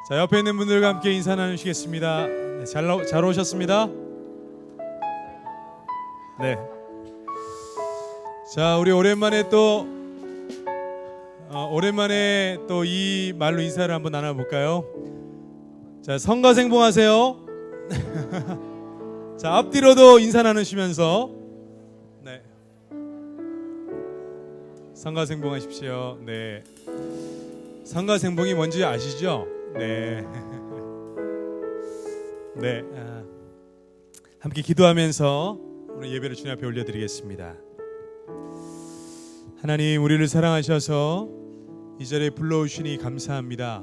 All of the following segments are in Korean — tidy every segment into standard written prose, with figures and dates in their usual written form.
자, 옆에 있는 분들과 함께 인사 나누시겠습니다. 네, 잘 오셨습니다. 네. 자, 우리 오랜만에 또 이 말로 인사를 한번 나눠볼까요? 자, 성가생봉하세요. 자, 앞뒤로도 인사 나누시면서 네, 성가생봉하십시오. 네, 성가생봉이 뭔지 아시죠? 네. 네, 함께 기도하면서 오늘 예배를 주님 앞에 올려드리겠습니다. 하나님, 우리를 사랑하셔서 이 자리에 불러오시니 감사합니다.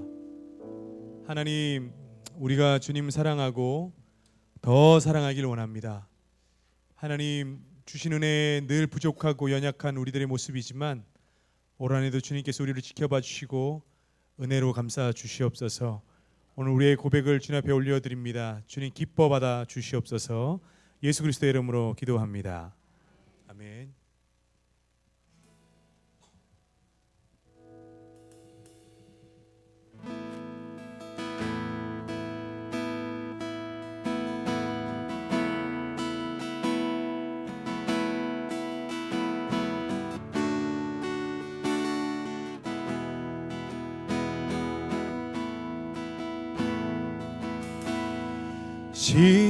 하나님, 우리가 주님 사랑하고 더 사랑하길 원합니다. 하나님, 주신 은혜에 늘 부족하고 연약한 우리들의 모습이지만 올 한해도 주님께서 우리를 지켜봐 주시고 은혜로 감싸 주시옵소서. 오늘 우리의 고백을 주님 앞에 올려드립니다. 주님 기뻐 받아 주시옵소서. 예수 그리스도의 이름으로 기도합니다. 아멘.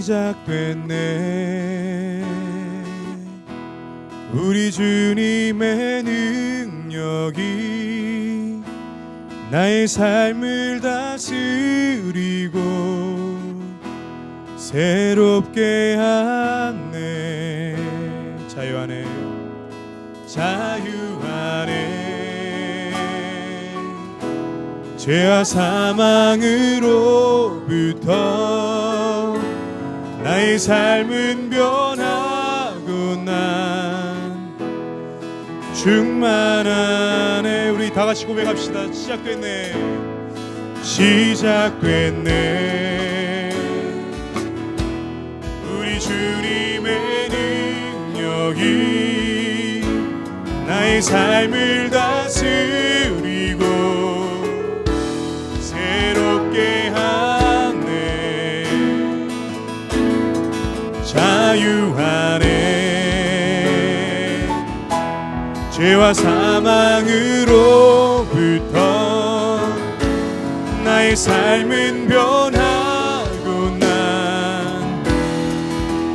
시작됐네, 우리 주님의 능력이 나의 삶을 다스리고 새롭게 하네. 자유 안에 죄와 사망으로부터 나의 삶은 변하고 난 충만하네. 우리 다 같이 고백합시다. 시작됐네, 우리 주님의 능력이 나의 삶을 다스리고 새롭게 하네. 자유하네, 죄와 사망으로부터 나의 삶은 변하고 난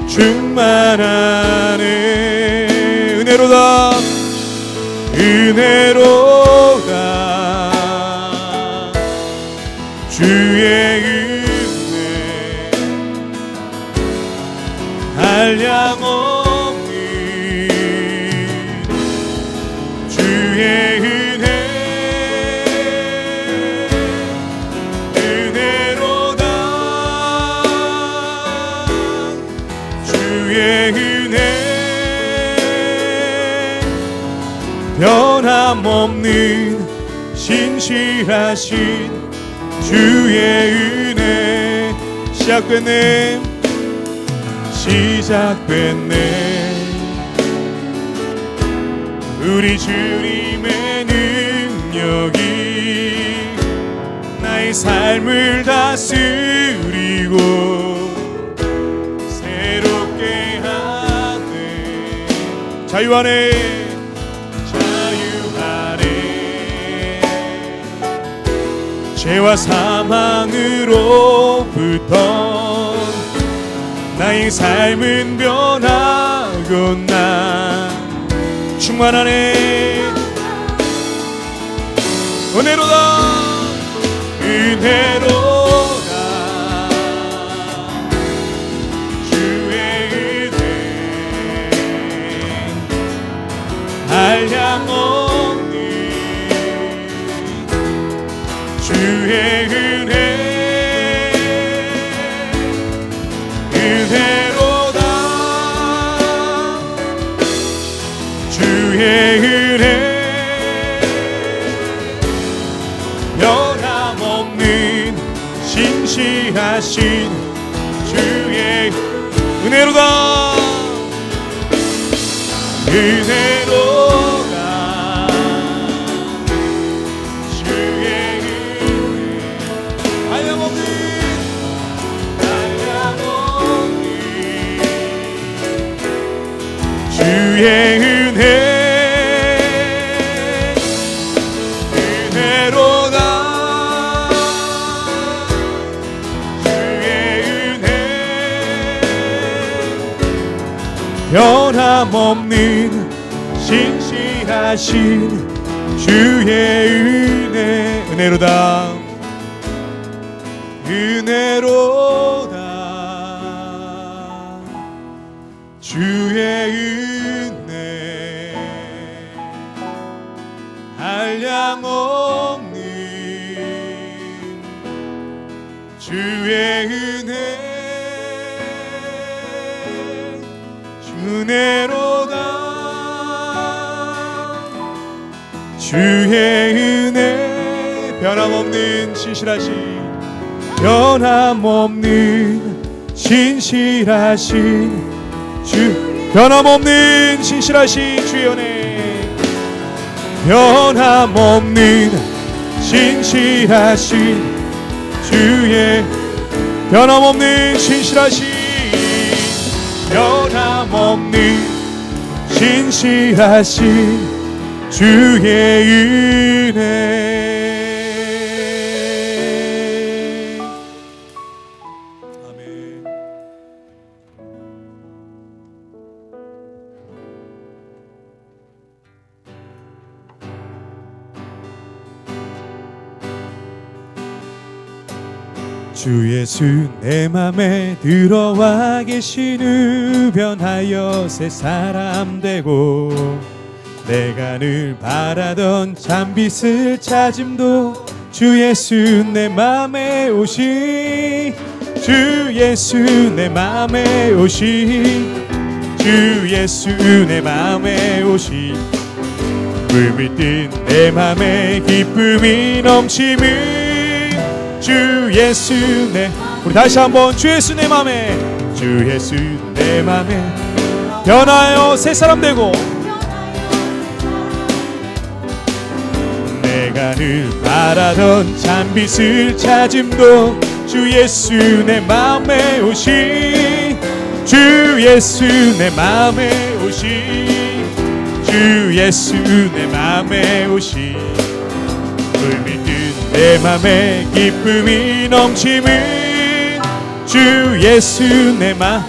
충만하네. 은혜로다, 은혜로다, 주의 은혜 한량없는 주의 은혜. 은혜로다, 주의 은혜 변함없는 신실하신 주의 은혜. 시작됐네, 우리 주님의 능력이 나의 삶을 다스리고 새롭게 하네. 자유하네, 죄와 사망으로부터 나의 삶은 변하고 난 충만하네. 은혜로다, 은혜로다, 주의 은혜 한량없는 주의 은혜. 은혜로다, 주의 은혜 변함없는 신실하신 주의 은혜로다, 은혜로다, 주의 은혜. 변함없는 신실하신 주의 은혜로다 은혜로다 주의 은혜 한량없는 주의 은혜로다 주의 은혜 변함없는 신실하신 주 변함없는 신실하신 주의 은혜 변함없는 신실하신 주의 변함없는 신실하신 변함없는 신실하신 주의 은혜 아멘. 주 예수 내 맘에 들어와 계신 후 변하여 새 사람 되고 내가 늘 바라던 잠빛을 찾음도 주 예수 내 맘에 오시 주 예수 내 맘에 오시 주 예수 내 맘에 오시 물밀 듯 내 맘에 기쁨이 넘치는 주 예수 내 우리 다시 한번 주 예수 내 맘에 주 예수 내 맘에 변하여 새 사람 되고 내가 늘 바라던 잠빛을 찾음도 주 예수 내 맘에 오시 주 예수 내 맘에 오시 주 예수 내 맘에 오시 물밀 듯 내 맘에 기쁨이 넘치는 주 예수 내 맘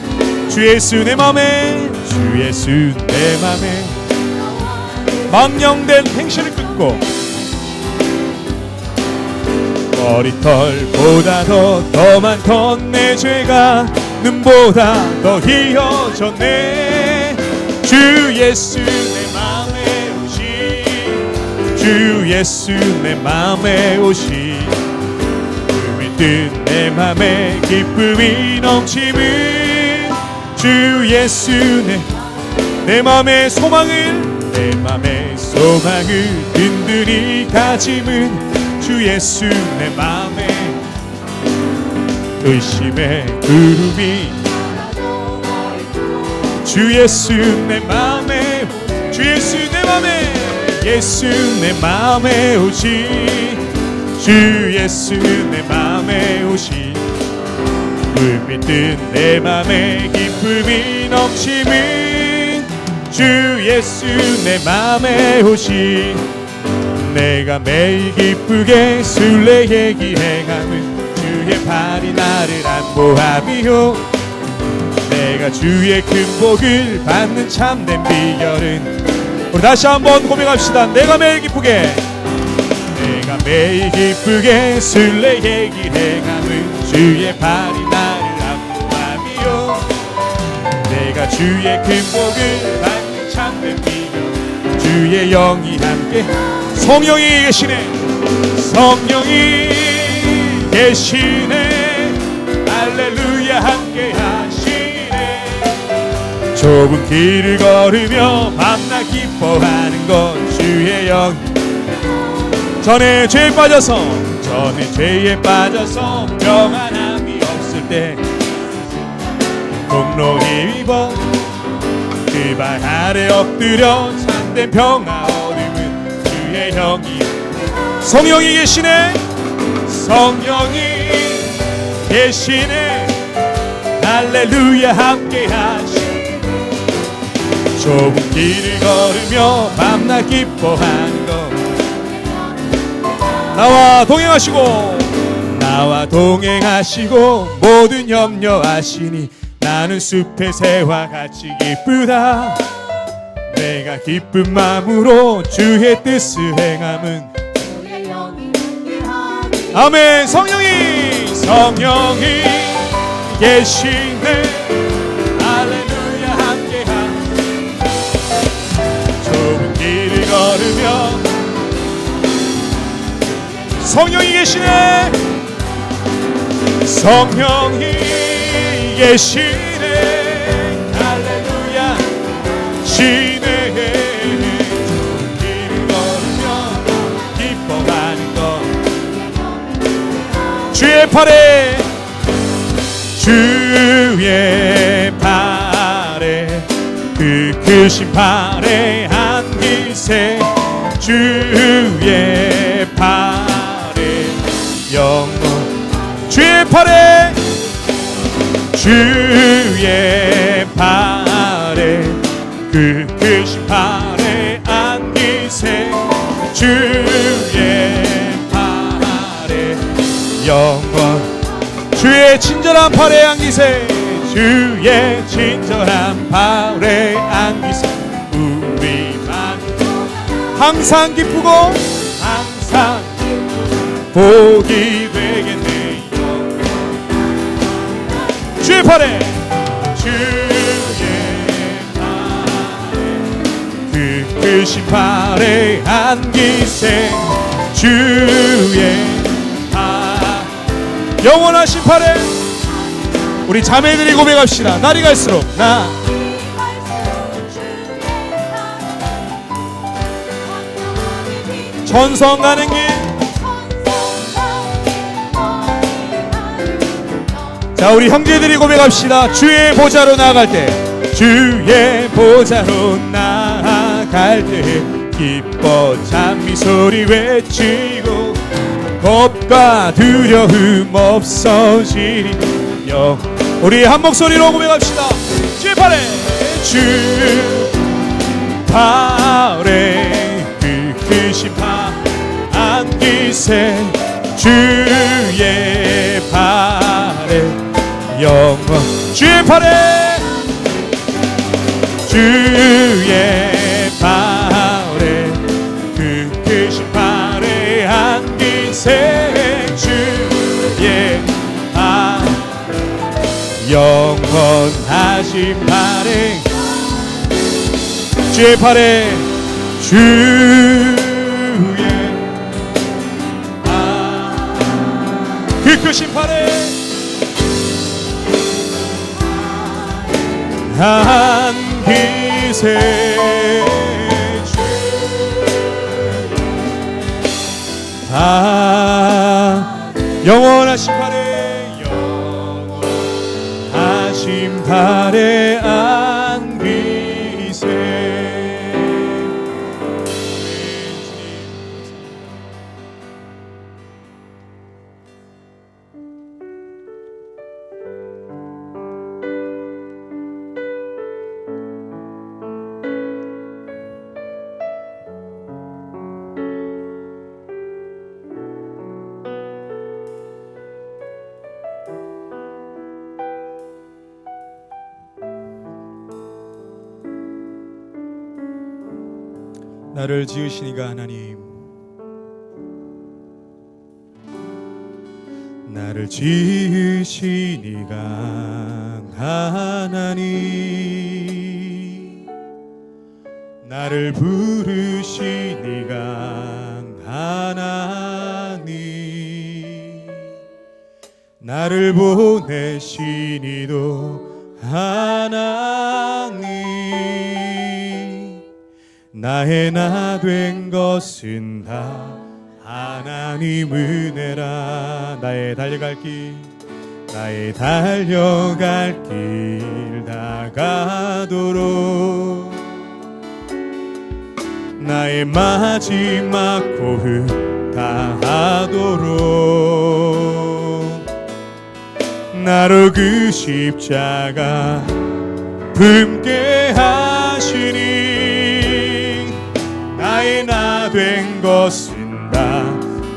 주 예수 내 맘에 주 예수 내 맘에 망령된 행실을 끊고 머리털보다 더 많던 내 죄가 눈보다 더 희어졌네 주 예수 내 맘에 오시 주 예수 내 맘에 오시 물밀 듯 내 맘에 기쁨이 넘치는 주 예수 내 맘의 소망을 든든히 가짐은 주 예수 내 맘에 의심의 구름이 주 예수 내 맘에 주 예수 내 맘에 예수 내 맘에 오시 주 예수 내 맘에 오시 물밀 듯 내 맘에 기쁨이 넘치는 주 예수 내 맘에 오시 내가 매일 기쁘게 순례의 길 행함은 주의 팔이 나를 안보함이요 내가 주의 큰 복을 받는 참된 비결은 우리 다시 한번 고백합시다. 내가 매일 기쁘게 순례의 길 행함은 주의 팔이 나를 안보함이요 내가 주의 큰 복을 받는 참된 비결 주의 영이 함께 성령이 계시네 성령이 계시네 할렐루야 함께 하시네 좁은 길을 걸으며 밤낮 기뻐하는 것 주의 영 전에 죄에 빠져서 평안함이 없을 때 공로히 입어 그 발 아래 엎드려 참된 평화 얻음은 주의 영이 성령이 계시네 성령이 계시네 할렐루야 함께 하시네 좁은 길을 걸으며 밤낮 기뻐하는 것 나와 동행하시고 모든 염려하시니 나는 숲의 새와 같이 기쁘다. 내가 기쁜 마음으로 주의 뜻을 행함은 주의 영이 함께하리. 아멘. 성령이 계시네. 할렐루야. 함께하리. 좁은 길을 걸으며 성령이 계시네. 성령이 계시네. 할렐루야. 시네. 좁은 길을 걸으며 기뻐하는 것 주의 팔에 그 크신 팔에 안기세. 주의 팔에 영원 주의 팔에 그 크신 팔에 안기세. 주의 팔에 영원 주의 친절한 팔에 안기세. 주의 친절한 팔에 안기세. 우리만 항상 기쁘고 항상 복이 되겠네요. 주의 팔에 그 크신 팔에 안기세. 주의 영원하신 팔에 우리 자매들이 고백합시다. 날이 갈수록 나 천성 가는 길. 자, 우리 형제들이 고백합시다. 주의 보좌로 나아갈 때, 주의 보좌로 나아갈 때 기뻐 찬미 소리 외치고 겁과 두려움 없어지리. 우리 한 목소리로 고백합시다. 주의 팔에 그 크신 팔 안기세. 주의 팔에 영원 주의 팔에 그 크신 팔에 안기세. 주의 영원하신 팔에 주의 팔에 그 크신 팔에 안기세. 영원하신 팔에 영원하신 팔에 안기세. 나를 지으시니가 하나님, 나를 지으시니가 하나님, 나를 부르시니가 하나님, 나를 보내시니도 하나님, 나의 나 된 것은 다 하나님 은혜라. 나의 달려갈 길 다가도록 나의 마지막 호흡 다하도록 나로 그 십자가 품게 하시니 나의 나 된 것은 다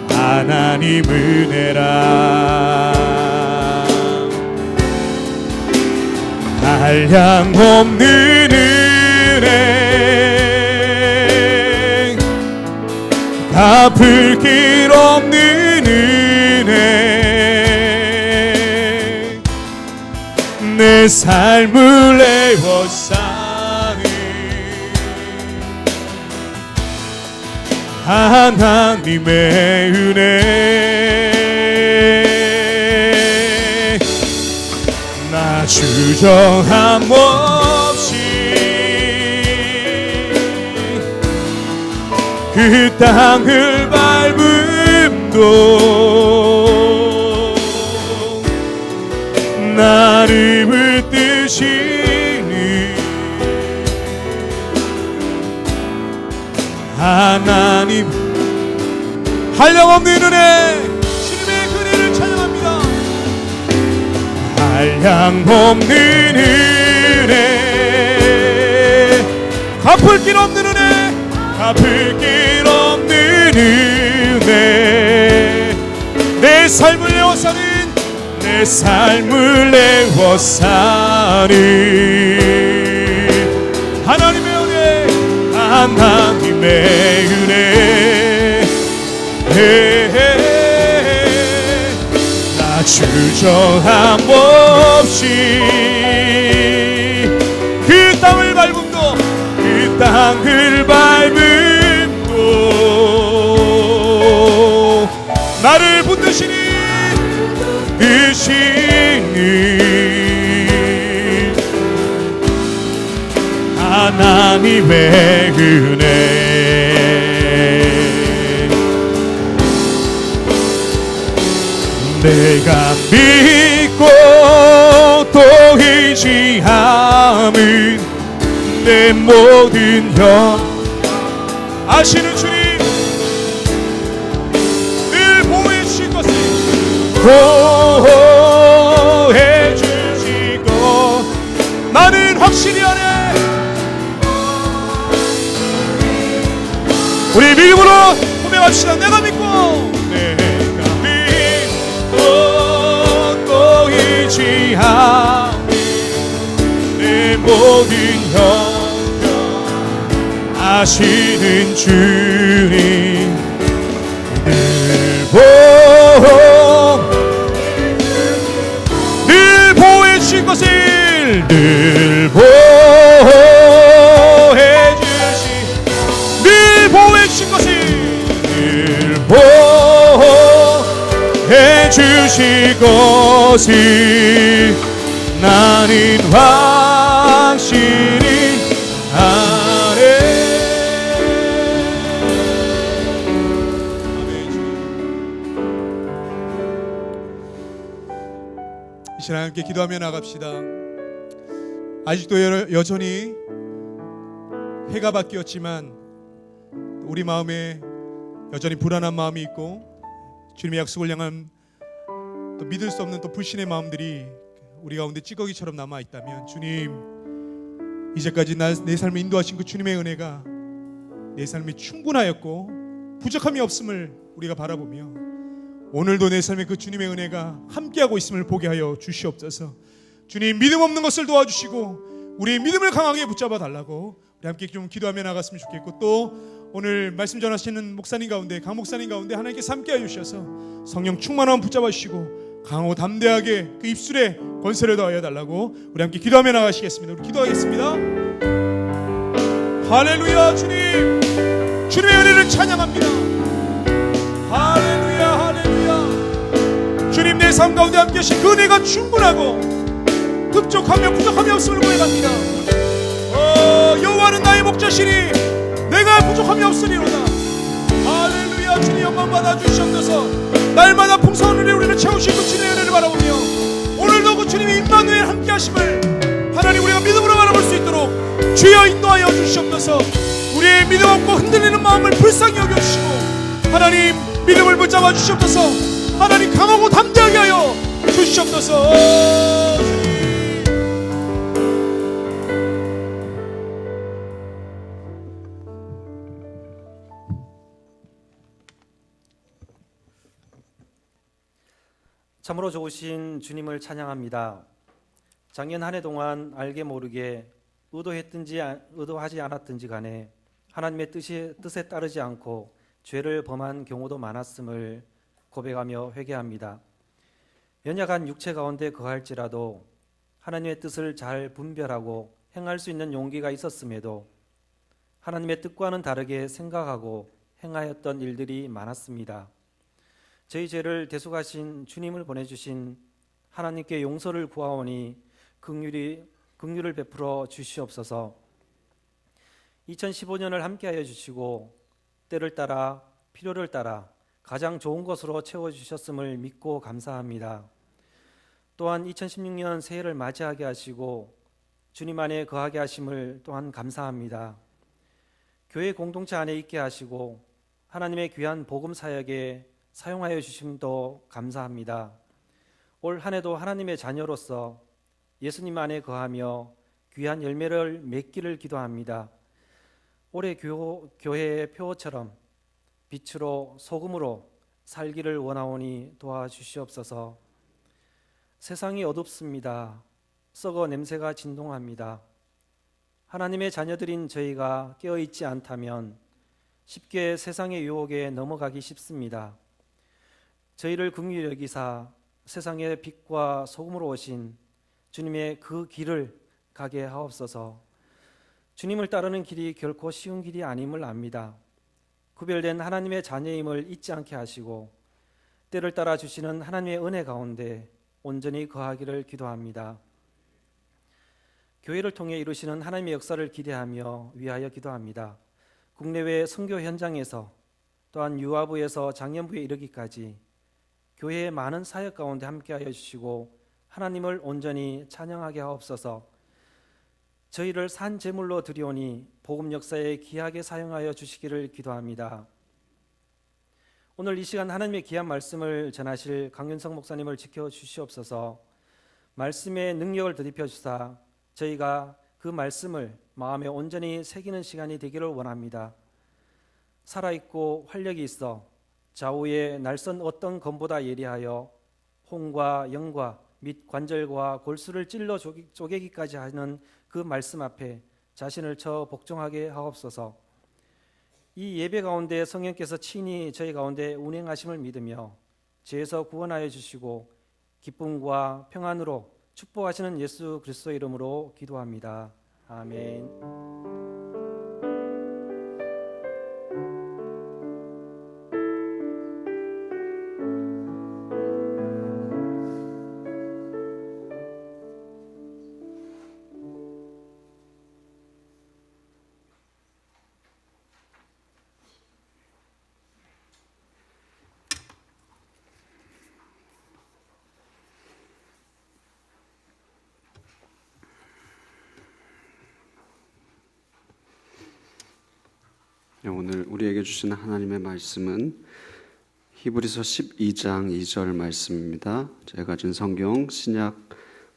하나님 은혜라. 한량없는 은혜, 갚을 길 없는 은혜, 내 삶을 에워싸는 하나님의 은혜. 나 주저함 없이 그 땅을 밟음도 나를 붙드시는 하나님, 한량없는 은혜, 주님의 은혜를 찬양합니다. 한량없는 은혜, 갚을 길 없는 은혜, 갚을 길 없는 은혜, 내 삶을 에워싸는, 내 삶을 에워싸는 하나님의 은혜, 하나님의 은혜. 나 주저함 없이 그 땅을 밟음도, 그 땅을 밟음도 나를 붙드시니 하나님의 은혜. 내가 믿고 또 의지함은 내 모든 영 아시는 주님, 늘 보호해 주실 것을 보호해 주시고 나는 확실히 하네. 우리 믿음으로 고백합시다. 내가 믿고 또 의지함은 내 모든 형편 아시는 주님, 늘 보호해 주실 것을, 늘 보호해 주신 것을, 늘 보호해 주실 것을 나는 확실히 아네. 이 시간 함께 기도하며 나갑시다. 아직도 여전히 해가 바뀌었지만 우리 마음에 여전히 불안한 마음이 있고 주님의 약속을 향한 또 믿을 수 없는 또 불신의 마음들이 우리 가운데 찌꺼기처럼 남아 있다면, 주님, 이제까지 내 삶을 인도하신 그 주님의 은혜가 내 삶이 충분하였고 부족함이 없음을 우리가 바라보며 오늘도 내 삶에 그 주님의 은혜가 함께하고 있음을 보게 하여 주시옵소서. 주님, 믿음 없는 것을 도와주시고 우리의 믿음을 강하게 붙잡아 달라고 우리 함께 좀 기도하며 나갔으면 좋겠고, 또 오늘 말씀 전하시는 목사님 가운데, 강 목사님 가운데 하나님께서 함께하여 주셔서 성령 충만함 붙잡아 주시고 강하고 담대하게 그 입술에 권세를 더하여 달라고 우리 함께 기도하며 나가시겠습니다. 우리 기도하겠습니다. 할렐루야. 주님, 주님의 은혜를 찬양합니다. 할렐루야, 할렐루야. 주님, 내 삶 가운데 함께 하신 그 은혜가 충분하고 흡족하며 부족함이 없음을 고백합니다. 여호와는 나의 목자시니 내가 부족함이 없으리로다. 할렐루야. 주님 영광 받아주시옵소서. 날마다 풍성한 은혜 우리를 채우시고 주님의 은혜를 바라보며 오늘도 그 주님이 임마누엘 함께 하심을 하나님 우리가 믿음으로 바라볼 수 있도록 주여 인도하여 주시옵소서. 우리의 믿음 없고 흔들리는 마음을 불쌍히 여겨주시고 하나님 믿음을 붙잡아 주시옵소서. 하나님 강하고 담대하게 하여 주시옵소서. 참으로 좋으신 주님을 찬양합니다. 작년 한 해 동안 알게 모르게 의도하지 않았든지 간에 하나님의 뜻에 따르지 않고 죄를 범한 경우도 많았음을 고백하며 회개합니다. 연약한 육체 가운데 거할지라도 하나님의 뜻을 잘 분별하고 행할 수 있는 용기가 있었음에도 하나님의 뜻과는 다르게 생각하고 행하였던 일들이 많았습니다. 저희 죄를 대속하신 주님을 보내주신 하나님께 용서를 구하오니 긍휼을 베풀어 주시옵소서. 2015년을 함께하여 주시고 때를 따라 필요를 따라 가장 좋은 것으로 채워주셨음을 믿고 감사합니다. 또한 2016년 새해를 맞이하게 하시고 주님 안에 거하게 하심을 또한 감사합니다. 교회 공동체 안에 있게 하시고 하나님의 귀한 복음 사역에 사용하여 주심도 감사합니다. 올 한 해도 하나님의 자녀로서 예수님 안에 거하며 귀한 열매를 맺기를 기도합니다. 올해 교회의 표어처럼 빛으로 소금으로 살기를 원하오니 도와주시옵소서. 세상이 어둡습니다. 썩어 냄새가 진동합니다. 하나님의 자녀들인 저희가 깨어있지 않다면 쉽게 세상의 유혹에 넘어가기 쉽습니다. 저희를 긍휼히 여기사 세상의 빛과 소금으로 오신 주님의 그 길을 가게 하옵소서. 주님을 따르는 길이 결코 쉬운 길이 아님을 압니다. 구별된 하나님의 자녀임을 잊지 않게 하시고 때를 따라 주시는 하나님의 은혜 가운데 온전히 거하기를 기도합니다. 교회를 통해 이루시는 하나님의 역사를 기대하며 위하여 기도합니다. 국내외 선교 현장에서 또한 유아부에서 장년부에 이르기까지 교회의 많은 사역 가운데 함께하여 주시고 하나님을 온전히 찬양하게 하옵소서. 저희를 산 제물로 드리오니 복음 역사에 귀하게 사용하여 주시기를 기도합니다. 오늘 이 시간 하나님의 귀한 말씀을 전하실 강윤성 목사님을 지켜주시옵소서. 말씀의 능력을 더입혀 주사 저희가 그 말씀을 마음에 온전히 새기는 시간이 되기를 원합니다. 살아있고 활력이 있어 좌우의 날선 어떤 검보다 예리하여 혼과 영과 및 관절과 골수를 찔러 쪼개기까지 하는 그 말씀 앞에 자신을 처 복종하게 하옵소서. 이 예배 가운데 성령께서 친히 저희 가운데 운행하심을 믿으며 죄에서 구원하여 주시고 기쁨과 평안으로 축복하시는 예수 그리스도의 이름으로 기도합니다. 아멘. 오늘 우리에게 주시는 하나님의 말씀은 히브리서 12장 2절 말씀입니다. 제가 가진 성경 신약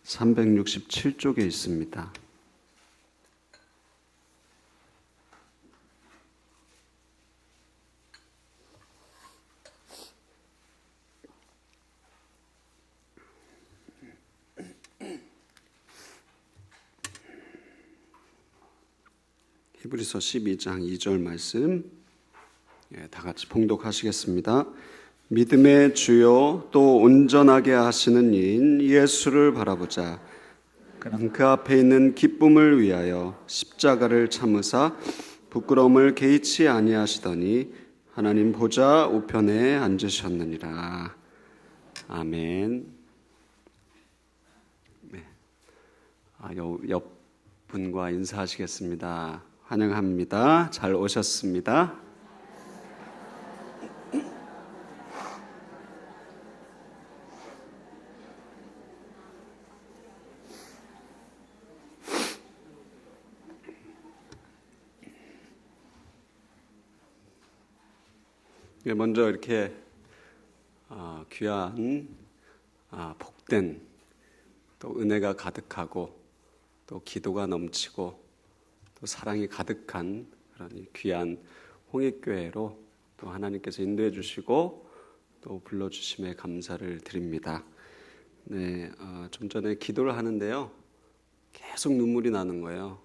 367쪽에 있습니다. 히브리서 12장 2절 말씀 다 같이 봉독하시겠습니다. 믿음의 주요 또 온전하게 하시는 이인 예수를 바라보자. 그는 그 앞에 있는 기쁨을 위하여 십자가를 참으사 부끄러움을 개의치 아니하시더니 하나님 보좌 우편에 앉으셨느니라. 아멘. 네. 옆 분과 인사하시겠습니다. 환영합니다. 잘 오셨습니다. 먼저 이렇게 귀한 복된 또 은혜가 가득하고 또 기도가 넘치고 또 사랑이 가득한 그런 귀한 홍익교회로 또 하나님께서 인도해 주시고 또 불러주심에 감사를 드립니다. 네, 좀 전에 기도를 하는데요. 계속 눈물이 나는 거예요.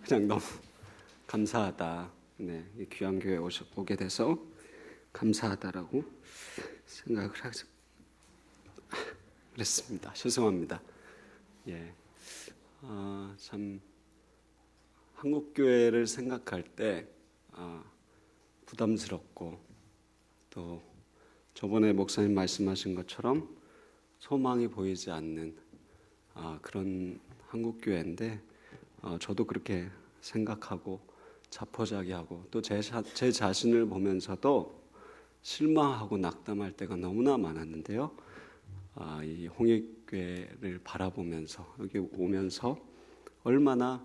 그냥 너무 감사하다. 네, 이 귀한 교회 오게 돼서 감사하다라고 생각을 그랬습니다. 죄송합니다. 예, 참 한국 교회를 생각할 때 부담스럽고 또 저번에 목사님 말씀하신 것처럼 소망이 보이지 않는 그런 한국 교회인데 저도 그렇게 생각하고 자포자기하고 또 제 자신을 보면서도 실망하고 낙담할 때가 너무나 많았는데요. 이 홍익교회를 바라보면서 여기 오면서 얼마나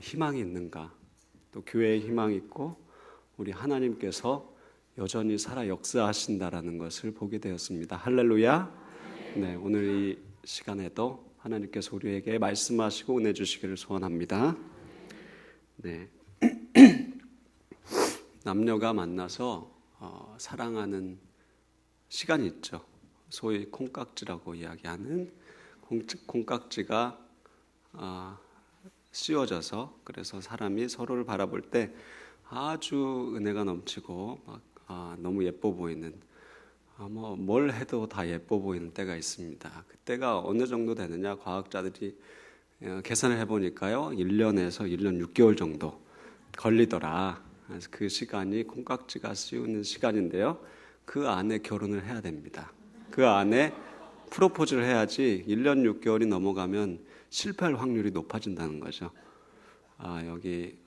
희망이 있는가, 또 교회에 희망이 있고 우리 하나님께서 여전히 살아 역사하신다라는 것을 보게 되었습니다. 할렐루야. 네, 오늘 이 시간에도 하나님께서 우리에게 말씀하시고 은혜 주시기를 소원합니다. 네. 남녀가 만나서 사랑하는 시간이 있죠. 소위 콩깍지라고 이야기하는 콩깍지가 씌워져서 그래서 사람이 서로를 바라볼 때 아주 은혜가 넘치고 너무 예뻐 보이는 뭘 해도 다 예뻐 보이는 때가 있습니다. 그때가 어느 정도 되느냐 과학자들이 계산을 해보니까요 1년에서 1년 6개월 정도 걸리더라. 그래서 그 시간이 콩깍지가 씌우는 시간인데요. 그 안에 결혼을 해야 됩니다. 그 안에 프로포즈를 해야지 1년 6개월이 넘어가면 실패할 확률이 높아진다는 거죠. 여기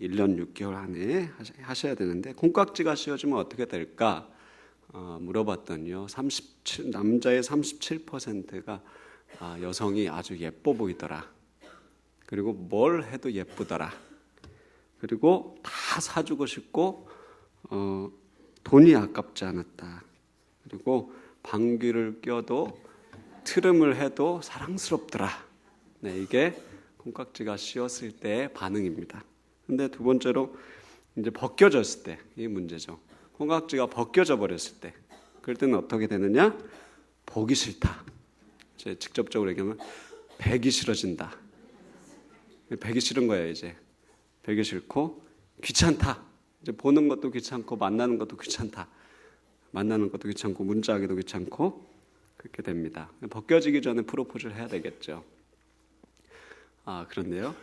1년 6개월 안에 하셔야 되는데 콩깍지가 씌워지면 어떻게 될까 물어봤더니요. 남자의 37%가 여성이 아주 예뻐 보이더라. 그리고 뭘 해도 예쁘더라. 그리고 다 사주고 싶고 돈이 아깝지 않았다. 그리고 방귀를 껴도 트름을 해도 사랑스럽더라. 네, 이게 콩깍지가 씌웠을 때의 반응입니다. 근데 두 번째로 이제 벗겨졌을 때 이게 문제죠. 콩깍지가 벗겨져 버렸을 때 그럴 때는 어떻게 되느냐? 보기 싫다. 이제 직접적으로 얘기하면 배기 싫어진다. 배기 싫은 거예요. 이제 배기 싫고 귀찮다. 이제 보는 것도 귀찮고 만나는 것도 귀찮다. 만나는 것도 귀찮고 문자하기도 귀찮고 그렇게 됩니다. 벗겨지기 전에 프로포즈를 해야 되겠죠. 그런데요.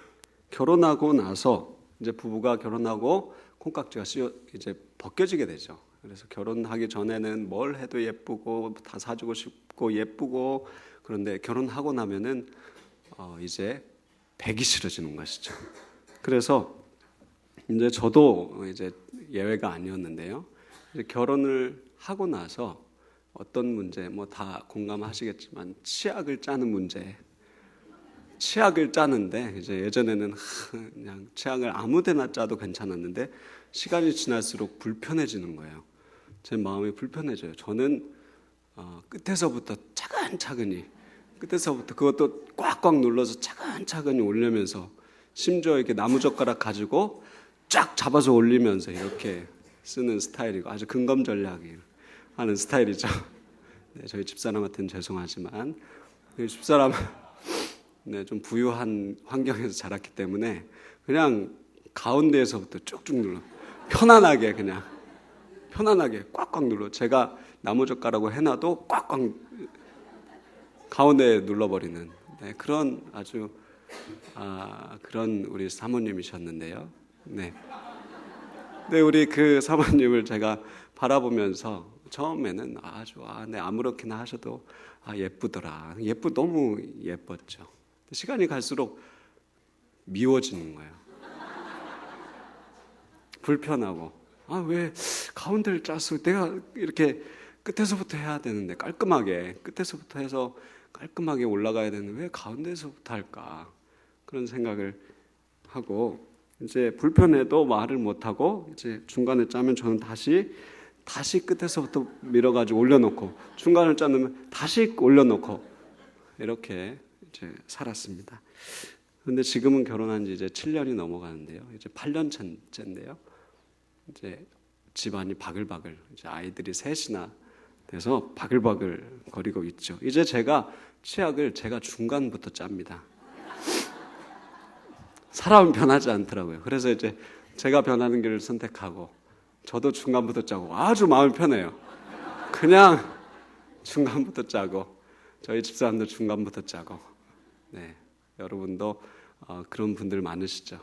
결혼하고 나서 이제 부부가 결혼하고 콩깍지가 이제 벗겨지게 되죠. 그래서 결혼하기 전에는 뭘 해도 예쁘고 다 사주고 싶고 예쁘고 그런데 결혼하고 나면은 이제 배기 싫어지는 것이죠. 그래서 이제 저도 이제 예외가 아니었는데요. 이제 결혼을 하고 나서 어떤 문제 뭐 다 공감하시겠지만 치약을 짜는 문제. 치약을 짜는데 이제 예전에는 그냥 치약을 아무데나 짜도 괜찮았는데 시간이 지날수록 불편해지는 거예요. 제 마음이 불편해져요. 저는 끝에서부터 차근차근히 끝에서부터 그것도 꽉꽉 눌러서 차근차근히 올리면서 심지어 이렇게 나무젓가락 가지고 쫙 잡아서 올리면서 이렇게 쓰는 스타일이고 아주 근검전략이 하는 스타일이죠. 네, 저희 집사람한테는 죄송하지만 집사람은 네, 좀 부유한 환경에서 자랐기 때문에 그냥 가운데에서부터 쭉쭉 눌러 편안하게 꽉꽉 눌러 제가 나무젓가락으로 해놔도 꽉꽉 가운데에 눌러버리는 그런 아주 그런 우리 사모님이셨는데요. 네. 근데 우리 그 사모님을 제가 바라보면서 처음에는 아주 네, 아무렇게나 하셔도 예쁘더라. 너무 예뻤죠. 시간이 갈수록 미워지는 거예요. 불편하고 왜 가운데를 짰어? 내가 이렇게 끝에서부터 해야 되는데 깔끔하게 끝에서부터 해서 깔끔하게 올라가야 되는데 왜 가운데서부터 할까? 그런 생각을 하고 이제 불편해도 말을 못하고 이제 중간에 짜면 저는 다시 끝에서부터 밀어가지고 올려놓고 중간을 짜놓으면 다시 올려놓고 이렇게 이제 살았습니다. 그런데 지금은 결혼한 지 이제 7년이 넘어가는데요. 이제 8년 차인데요. 이제 집안이 바글바글, 이제 아이들이 셋이나 돼서 바글바글 거리고 있죠. 이제 제가 치약을 제가 중간부터 짭니다. 사람은 변하지 않더라고요. 그래서 이제 제가 변하는 길을 선택하고 저도 중간부터 짜고 아주 마음이 편해요. 그냥 중간부터 짜고 저희 집사람도 중간부터 짜고. 네, 여러분도 그런 분들 많으시죠.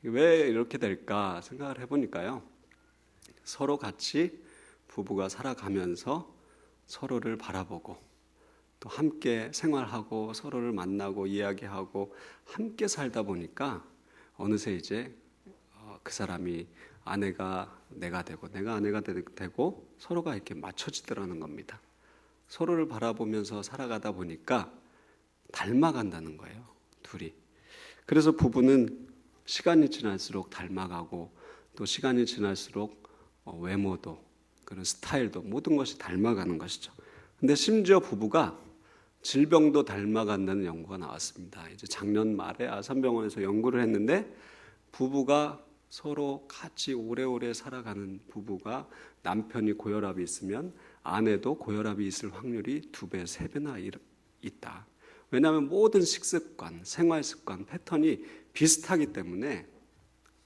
왜 이렇게 될까 생각을 해보니까요. 서로 같이 부부가 살아가면서 서로를 바라보고 또 함께 생활하고 서로를 만나고 이야기하고 함께 살다 보니까 어느새 이제 그 사람이 아내가 내가 되고 내가 아내가 되고 서로가 이렇게 맞춰지더라는 겁니다. 서로를 바라보면서 살아가다 보니까 닮아간다는 거예요, 둘이. 그래서 부부는 시간이 지날수록 닮아가고 또 시간이 지날수록 외모도 그런 스타일도 모든 것이 닮아가는 것이죠. 근데 심지어 부부가 질병도 닮아간다는 연구가 나왔습니다. 이제 작년 말에 아산병원에서 연구를 했는데 부부가 서로 같이 오래오래 살아가는 부부가 남편이 고혈압이 있으면 아내도 고혈압이 있을 확률이 2배, 3배나 있다. 왜냐하면 모든 식습관, 생활습관, 패턴이 비슷하기 때문에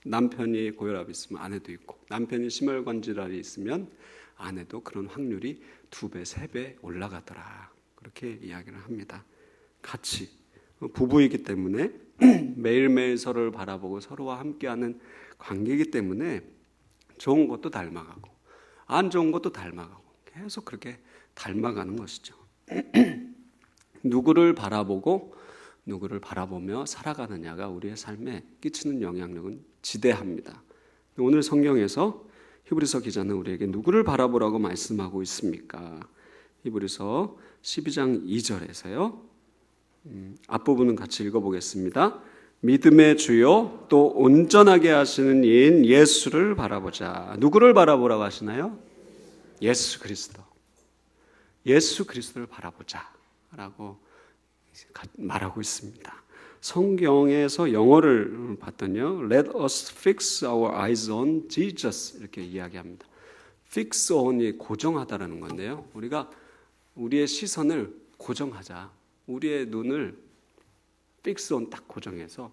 남편이 고혈압이 있으면 아내도 있고 남편이 심혈관 질환이 있으면 아내도 그런 확률이 2배, 3배 올라가더라. 그렇게 이야기를 합니다. 같이 부부이기 때문에 매일매일 서로를 바라보고 서로와 함께하는 관계이기 때문에 좋은 것도 닮아가고 안 좋은 것도 닮아가고 계속 그렇게 닮아가는 것이죠. 누구를 바라보고 누구를 바라보며 살아가느냐가 우리의 삶에 끼치는 영향력은 지대합니다. 오늘 성경에서 히브리서 기자는 우리에게 누구를 바라보라고 말씀하고 있습니까? 히브리서 12장 2절에서요. 앞부분은 같이 읽어보겠습니다. 믿음의 주요 또 온전하게 하시는 이인 예수를 바라보자. 누구를 바라보라고 하시나요? 예수 그리스도. 예수 그리스도를 바라보자 라고 말하고 있습니다. 성경에서 영어를 봤더니요. Let us fix our eyes on Jesus 이렇게 이야기합니다. fix on이 고정하다라는 건데요. 우리가 우리의 시선을 고정하자. 우리의 눈을 fix on 딱 고정해서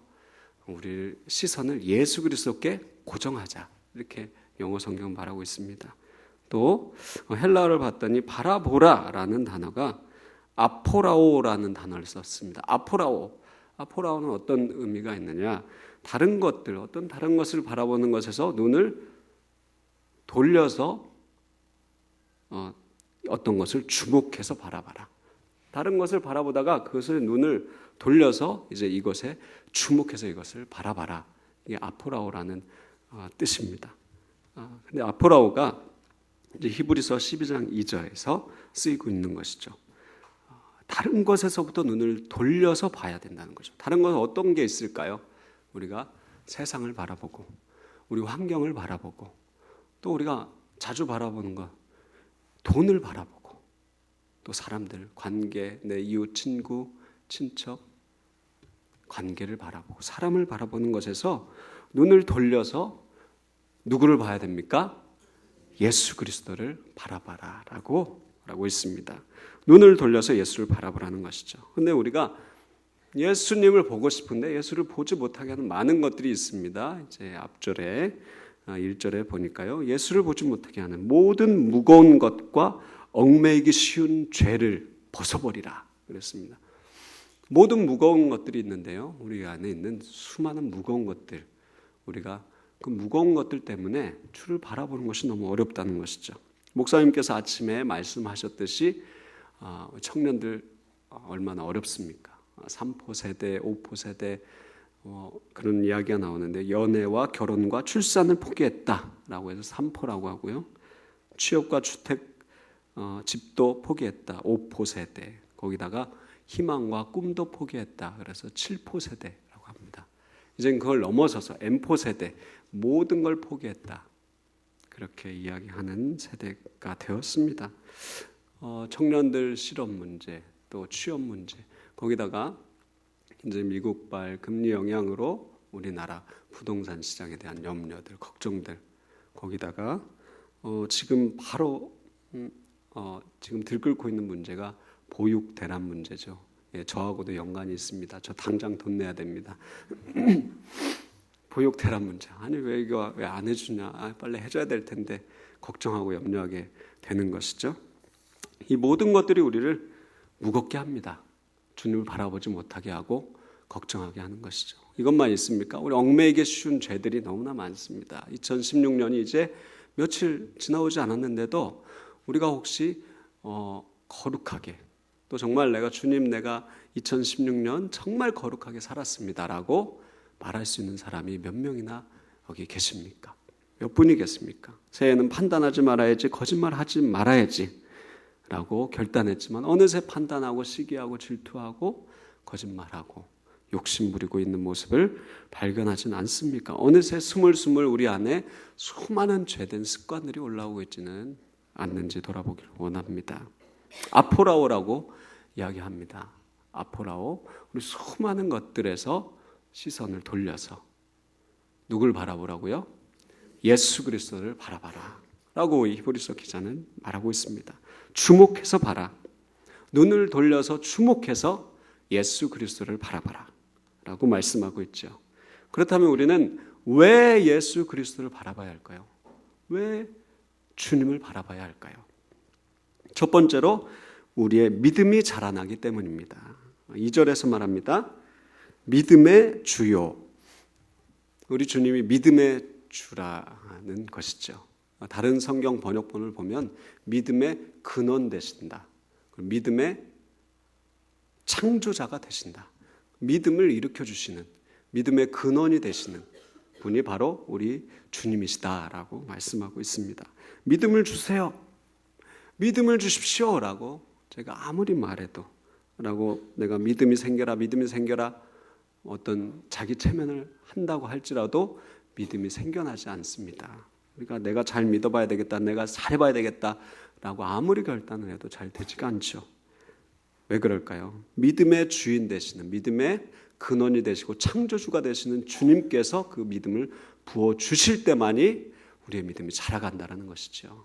우리 시선을 예수 그리스도께 고정하자. 이렇게 영어 성경 말하고 있습니다. 또 헬라어를 봤더니 바라보라라는 단어가 아포라오라는 단어를 썼습니다. 아포라오는 어떤 의미가 있느냐? 다른 것들, 어떤 다른 것을 바라보는 것에서 눈을 돌려서 어떤 것을 주목해서 바라봐라. 다른 것을 바라보다가 그것을 눈을 돌려서 이제 이것에 주목해서 이것을 바라봐라. 이게 아포라오라는 뜻입니다. 근데 아포라오가 이제 히브리서 12장 2절에서 쓰이고 있는 것이죠. 다른 것에서부터 눈을 돌려서 봐야 된다는 거죠. 다른 것은 어떤 게 있을까요? 우리가 세상을 바라보고 우리 환경을 바라보고 또 우리가 자주 바라보는 것 돈을 바라보고 또 사람들, 관계, 내 이웃, 친구, 친척 관계를 바라보고 사람을 바라보는 것에서 눈을 돌려서 누구를 봐야 됩니까? 예수 그리스도를 바라봐라 라고 있습니다. 눈을 돌려서 예수를 바라보라는 것이죠. 그런데 우리가 예수님을 보고 싶은데 예수를 보지 못하게 하는 많은 것들이 있습니다. 이제 앞절에 1절에 보니까요. 예수를 보지 못하게 하는 모든 무거운 것과 얽매이기 쉬운 죄를 벗어버리라 그랬습니다. 모든 무거운 것들이 있는데요. 우리 안에 있는 수많은 무거운 것들 우리가 그 무거운 것들 때문에 주를 바라보는 것이 너무 어렵다는 것이죠. 목사님께서 아침에 말씀하셨듯이 청년들 얼마나 어렵습니까? 3포 세대, 5포 세대 그런 이야기가 나오는데 연애와 결혼과 출산을 포기했다라고 해서 3포라고 하고요. 취업과 주택, 집도 포기했다. 5포 세대. 거기다가 희망과 꿈도 포기했다. 그래서 7포 세대라고 합니다. 이제 그걸 넘어서서 M포 세대 모든 걸 포기했다. 그렇게 이야기하는 세대가 되었습니다. 청년들 실업 문제, 또 취업 문제, 거기다가 이제 미국발 금리 영향으로 우리나라 부동산 시장에 대한 염려들, 걱정들, 거기다가 지금 바로 지금 들끓고 있는 문제가 보육 대란 문제죠. 예, 저하고도 연관이 있습니다. 저 당장 돈 내야 됩니다. 보육 대란 문제. 아니 왜 이거 왜 안 해주냐? 빨리 해줘야 될 텐데 걱정하고 염려하게 되는 것이죠. 이 모든 것들이 우리를 무겁게 합니다. 주님을 바라보지 못하게 하고 걱정하게 하는 것이죠. 이것만 있습니까? 우리 얽매이기 쉬운 죄들이 너무나 많습니다. 2016년이 이제 며칠 지나오지 않았는데도 우리가 혹시 거룩하게 또 정말 내가 2016년 정말 거룩하게 살았습니다라고 말할 수 있는 사람이 몇 명이나 여기 계십니까? 몇 분이겠습니까? 새해에는 판단하지 말아야지, 거짓말하지 말아야지 라고 결단했지만 어느새 판단하고 시기하고 질투하고 거짓말하고 욕심부리고 있는 모습을 발견하지는 않습니까? 어느새 스물스물 우리 안에 수많은 죄된 습관들이 올라오고 있지는 않는지 돌아보길 원합니다. 아포라오라고 이야기합니다. 아포라오, 우리 수많은 것들에서 시선을 돌려서 누굴 바라보라고요? 예수 그리스도를 바라봐라 라고 히브리서 기자는 말하고 있습니다. 주목해서 봐라. 눈을 돌려서 주목해서 예수 그리스도를 바라봐라 라고 말씀하고 있죠. 그렇다면 우리는 왜 예수 그리스도를 바라봐야 할까요? 왜 주님을 바라봐야 할까요? 첫 번째로 우리의 믿음이 자라나기 때문입니다. 2절에서 말합니다. 믿음의 주요. 우리 주님이 믿음의 주라는 것이죠. 다른 성경 번역본을 보면 믿음의 근원 되신다. 믿음의 창조자가 되신다. 믿음을 일으켜 주시는, 믿음의 근원이 되시는 분이 바로 우리 주님이시다라고 말씀하고 있습니다. 믿음을 주세요. 믿음을 주십시오라고 제가 아무리 말해도 라고 내가 믿음이 생겨라 어떤 자기 체면을 한다고 할지라도 믿음이 생겨나지 않습니다. 그러니까 내가 잘 믿어봐야 되겠다, 내가 잘해봐야 되겠다라고 아무리 결단을 해도 잘 되지가 않죠. 왜 그럴까요? 믿음의 주인 되시는, 믿음의 근원이 되시고 창조주가 되시는 주님께서 그 믿음을 부어주실 때만이 우리의 믿음이 자라간다는 것이죠.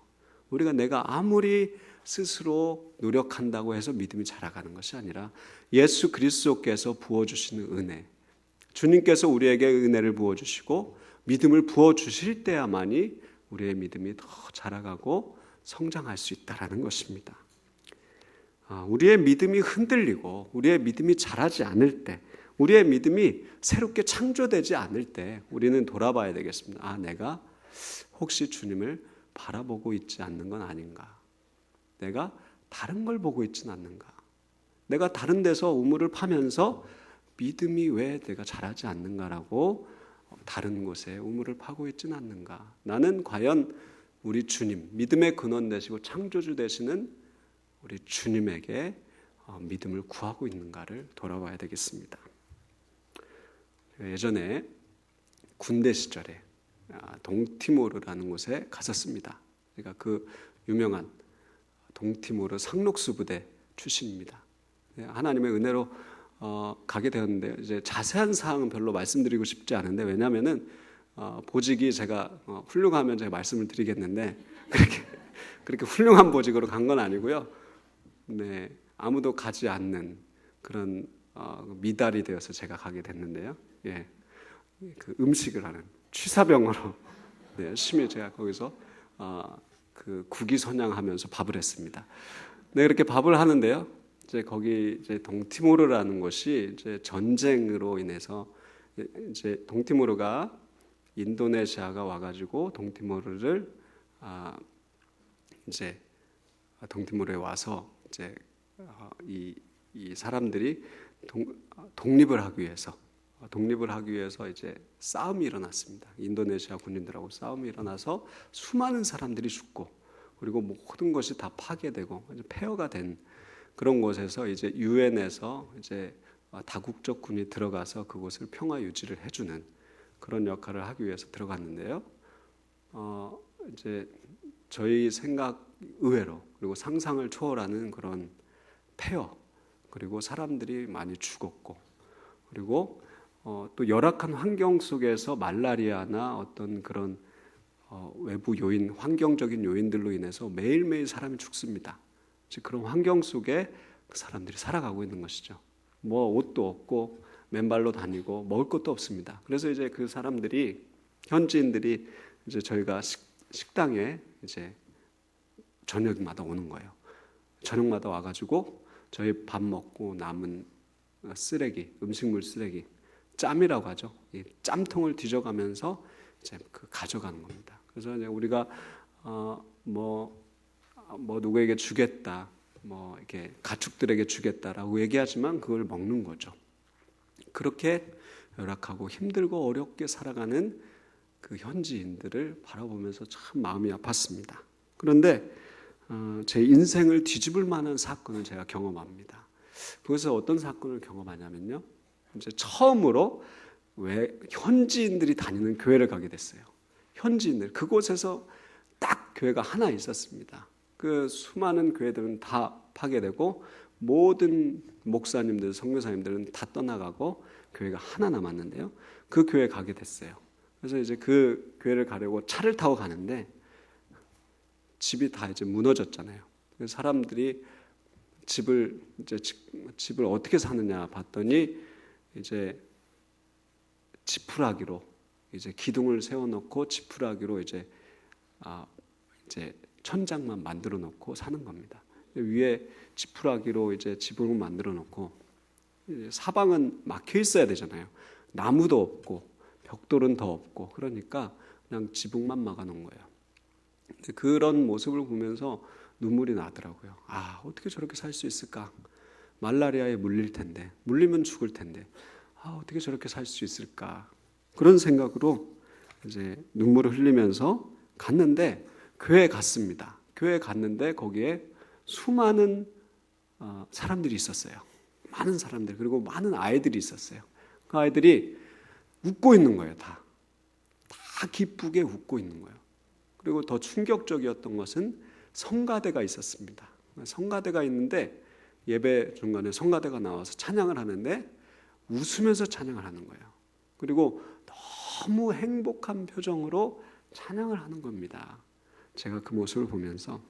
내가 아무리 스스로 노력한다고 해서 믿음이 자라가는 것이 아니라 예수 그리스도께서 부어주시는 은혜, 주님께서 우리에게 은혜를 부어주시고 믿음을 부어주실 때야만이 우리의 믿음이 더 자라가고 성장할 수 있다는 것입니다. 우리의 믿음이 흔들리고 우리의 믿음이 자라지 않을 때, 우리의 믿음이 새롭게 창조되지 않을 때 우리는 돌아봐야 되겠습니다. 내가 혹시 주님을 바라보고 있지 않는 건 아닌가? 내가 다른 걸 보고 있지는 않는가? 내가 다른 데서 우물을 파면서 믿음이 왜 내가 자라지 않는가라고 다른 곳에 우물을 파고 있지는 않는가? 나는 과연 우리 주님, 믿음의 근원 되시고 창조주 되시는 우리 주님에게 믿음을 구하고 있는가를 돌아봐야 되겠습니다. 예전에 군대 시절에 동티모르라는 곳에 갔었습니다. 그러니까 그 유명한 동티모르 상록수 부대 출신입니다. 하나님의 은혜로 가게 되었는데 이제 자세한 사항은 별로 말씀드리고 싶지 않은데, 왜냐하면은 보직이 제가 훌륭하면 제가 말씀을 드리겠는데 그렇게 훌륭한 보직으로 간 건 아니고요. 네, 아무도 가지 않는 그런 미달이 되어서 제가 가게 됐는데요. 예, 그 음식을 하는 취사병으로 열심히 제가 거기서 그 국위선양하면서 밥을 했습니다. 네, 그렇게 밥을 하는데요. 이제 거기 이제 동티모르라는 곳이 이제 전쟁으로 인해서 이제 동티모르가 인도네시아가 와가지고 동티모르를 이제 동티모르에 와서 이제 이 사람들이 독립을 하기 위해서 이제 싸움이 일어났습니다. 인도네시아 군인들하고 싸움이 일어나서 수많은 사람들이 죽고, 그리고 모든 것이 다 파괴되고 폐허가 된 그런 곳에서 이제 유엔에서 이제 다국적 군이 들어가서 그곳을 평화 유지를 해주는 그런 역할을 하기 위해서 들어갔는데요. 이제 저희 생각 의외로, 그리고 상상을 초월하는 그런 폐허, 그리고 사람들이 많이 죽었고, 그리고 또 열악한 환경 속에서 말라리아나 어떤 그런 외부 요인, 환경적인 요인들로 인해서 매일매일 사람이 죽습니다. 즉 그런 환경 속에 그 사람들이 살아가고 있는 것이죠. 뭐 옷도 없고 맨발로 다니고 먹을 것도 없습니다. 그래서 이제 그 사람들이, 현지인들이 이제 저희가 식당에 이제 저녁마다 오는 거예요. 저녁마다 와가지고 저희 밥 먹고 남은 쓰레기, 음식물 쓰레기, 짬이라고 하죠. 이 짬통을 뒤져가면서 이제 그 가져가는 겁니다. 그래서 이제 우리가 뭐 누구에게 주겠다, 뭐 이렇게 가축들에게 주겠다라고 얘기하지만 그걸 먹는 거죠. 그렇게 열악하고 힘들고 어렵게 살아가는 그 현지인들을 바라보면서 참 마음이 아팠습니다. 그런데 제 인생을 뒤집을 만한 사건을 제가 경험합니다. 그것은 어떤 사건을 경험하냐면요, 이제 처음으로 왜 현지인들이 다니는 교회를 가게 됐어요. 현지인들, 그곳에서 딱 교회가 하나 있었습니다. 그 수많은 교회들은 다 파괴되고 모든 목사님들, 선교사님들은 다 떠나가고 교회가 하나 남았는데요. 그 교회에 가게 됐어요. 그래서 이제 그 교회를 가려고 차를 타고 가는데 집이 다 이제 무너졌잖아요. 그래서 사람들이 집을 어떻게 사느냐 봤더니 이제 지푸라기로 이제 기둥을 세워놓고 지푸라기로 이제 천장만 만들어 놓고 사는 겁니다. 위에 지푸라기로 이제 지붕을 만들어 놓고 사방은 막혀 있어야 되잖아요. 나무도 없고 벽돌은 더 없고 그러니까 그냥 지붕만 막아 놓은 거예요. 그런 모습을 보면서 눈물이 나더라고요. 아, 어떻게 저렇게 살 수 있을까? 말라리아에 물릴 텐데, 물리면 죽을 텐데, 어떻게 저렇게 살 수 있을까? 그런 생각으로 이제 눈물을 흘리면서 갔는데 교회에 갔습니다. 교회에 갔는데 거기에 수많은 사람들이 있었어요. 많은 사람들, 그리고 많은 아이들이 있었어요. 그 아이들이 웃고 있는 거예요. 다 기쁘게 웃고 있는 거예요. 그리고 더 충격적이었던 것은 성가대가 있었습니다. 성가대가 있는데 예배 중간에 성가대가 나와서 찬양을 하는데 웃으면서 찬양을 하는 거예요. 그리고 너무 행복한 표정으로 찬양을 하는 겁니다. 제가 그 모습을 보면서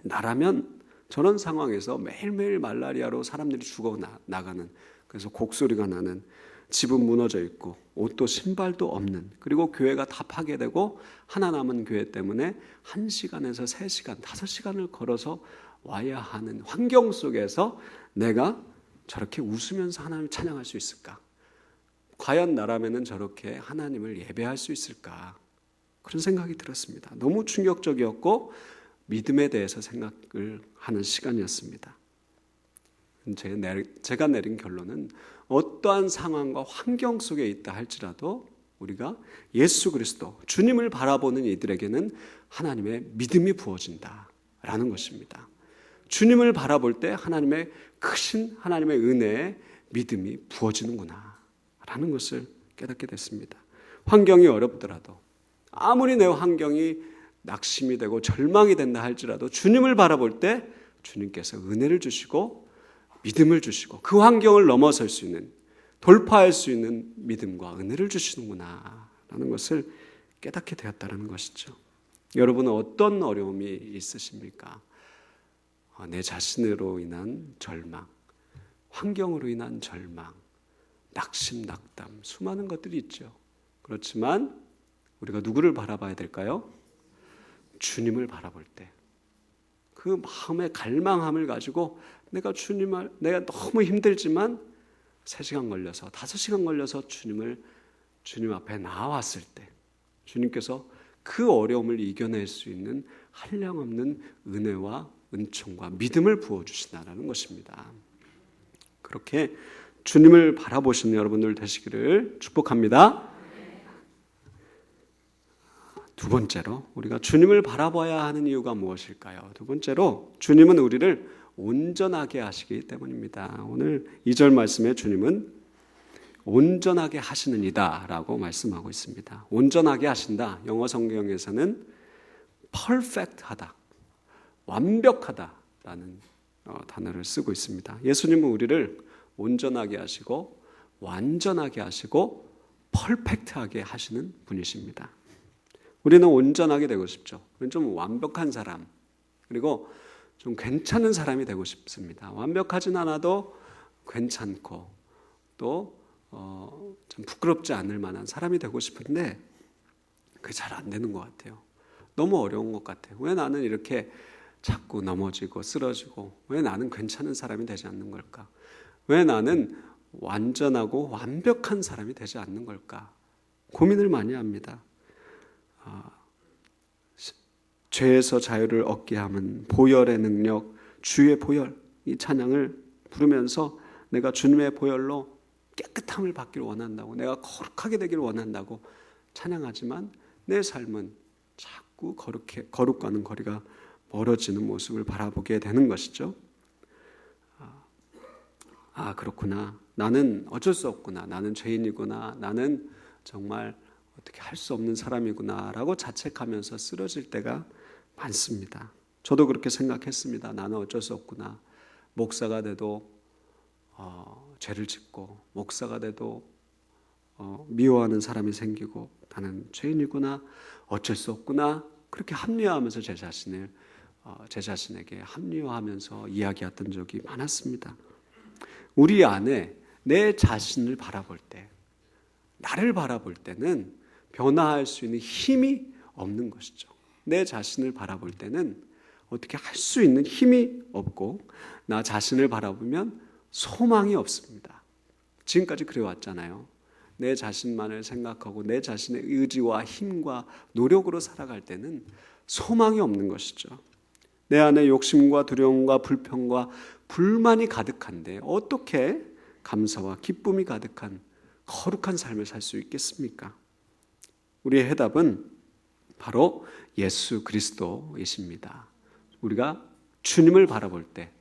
나라면 저런 상황에서 매일매일 말라리아로 사람들이 죽어 나가는, 그래서 곡소리가 나는, 집은 무너져 있고 옷도 신발도 없는, 그리고 교회가 다 파괴되고 하나 남은 교회 때문에 1시간에서 3시간, 5시간을 걸어서 와야 하는 환경 속에서 내가 저렇게 웃으면서 하나님을 찬양할 수 있을까? 과연 나라면은 저렇게 하나님을 예배할 수 있을까? 그런 생각이 들었습니다. 너무 충격적이었고 믿음에 대해서 생각을 하는 시간이었습니다. 제가 내린 결론은 어떠한 상황과 환경 속에 있다 할지라도 우리가 예수 그리스도, 주님을 바라보는 이들에게는 하나님의 믿음이 부어진다라는 것입니다. 주님을 바라볼 때 하나님의 크신 하나님의 은혜에 믿음이 부어지는구나 라는 것을 깨닫게 됐습니다. 환경이 어렵더라도, 아무리 내 환경이 낙심이 되고 절망이 된다 할지라도 주님을 바라볼 때 주님께서 은혜를 주시고 믿음을 주시고 그 환경을 넘어설 수 있는, 돌파할 수 있는 믿음과 은혜를 주시는구나 라는 것을 깨닫게 되었다는 것이죠. 여러분은 어떤 어려움이 있으십니까? 내 자신으로 인한 절망, 환경으로 인한 절망, 낙심, 낙담, 수많은 것들이 있죠. 그렇지만 우리가 누구를 바라봐야 될까요? 주님을 바라볼 때 그 마음의 갈망함을 가지고 내가 너무 힘들지만 3시간 걸려서 5시간 걸려서 주님 앞에 나왔을 때 주님께서 그 어려움을 이겨낼 수 있는 한량없는 은혜와 은총과 믿음을 부어주신다는 것입니다. 그렇게 주님을 바라보시는 여러분들 되시기를 축복합니다. 두 번째로 우리가 주님을 바라봐야 하는 이유가 무엇일까요? 두 번째로 주님은 우리를 온전하게 하시기 때문입니다. 오늘 2절 말씀에 주님은 온전하게 하시는 이다 라고 말씀하고 있습니다. 온전하게 하신다, 영어 성경에서는 perfect하다, 완벽하다라는 단어를 쓰고 있습니다. 예수님은 우리를 온전하게 하시고 완전하게 하시고 퍼펙트하게 하시는 분이십니다. 우리는 온전하게 되고 싶죠. 좀 완벽한 사람, 그리고 좀 괜찮은 사람이 되고 싶습니다. 완벽하진 않아도 괜찮고 또 좀 부끄럽지 않을 만한 사람이 되고 싶은데 그게 잘 안 되는 것 같아요. 너무 어려운 것 같아요. 왜 나는 이렇게 자꾸 넘어지고 쓰러지고, 왜 나는 괜찮은 사람이 되지 않는 걸까? 왜 나는 완전하고 완벽한 사람이 되지 않는 걸까? 고민을 많이 합니다. 죄에서 자유를 얻게 함은 보혈의 능력, 주의 보혈, 이 찬양을 부르면서 내가 주님의 보혈로 깨끗함을 받기를 원한다고, 내가 거룩하게 되기를 원한다고 찬양하지만 내 삶은 자꾸 거룩과는 거리가 멀어지는 모습을 바라보게 되는 것이죠. 그렇구나. 나는 어쩔 수 없구나. 나는 죄인이구나. 나는 정말 어떻게 할 수 없는 사람이구나 라고 자책하면서 쓰러질 때가 많습니다. 저도 그렇게 생각했습니다. 나는 어쩔 수 없구나. 목사가 돼도 죄를 짓고, 목사가 돼도 미워하는 사람이 생기고, 나는 죄인이구나, 어쩔 수 없구나, 그렇게 합리화하면서 제 자신에게 합리화하면서 이야기했던 적이 많았습니다. 우리 안에 내 자신을 바라볼 때, 나를 바라볼 때는 변화할 수 있는 힘이 없는 것이죠. 내 자신을 바라볼 때는 어떻게 할 수 있는 힘이 없고, 나 자신을 바라보면 소망이 없습니다. 지금까지 그래왔잖아요. 내 자신만을 생각하고 내 자신의 의지와 힘과 노력으로 살아갈 때는 소망이 없는 것이죠. 내 안에 욕심과 두려움과 불평과 불만이 가득한데 어떻게 감사와 기쁨이 가득한 거룩한 삶을 살 수 있겠습니까? 우리의 해답은 바로 예수 그리스도이십니다. 우리가 주님을 바라볼 때,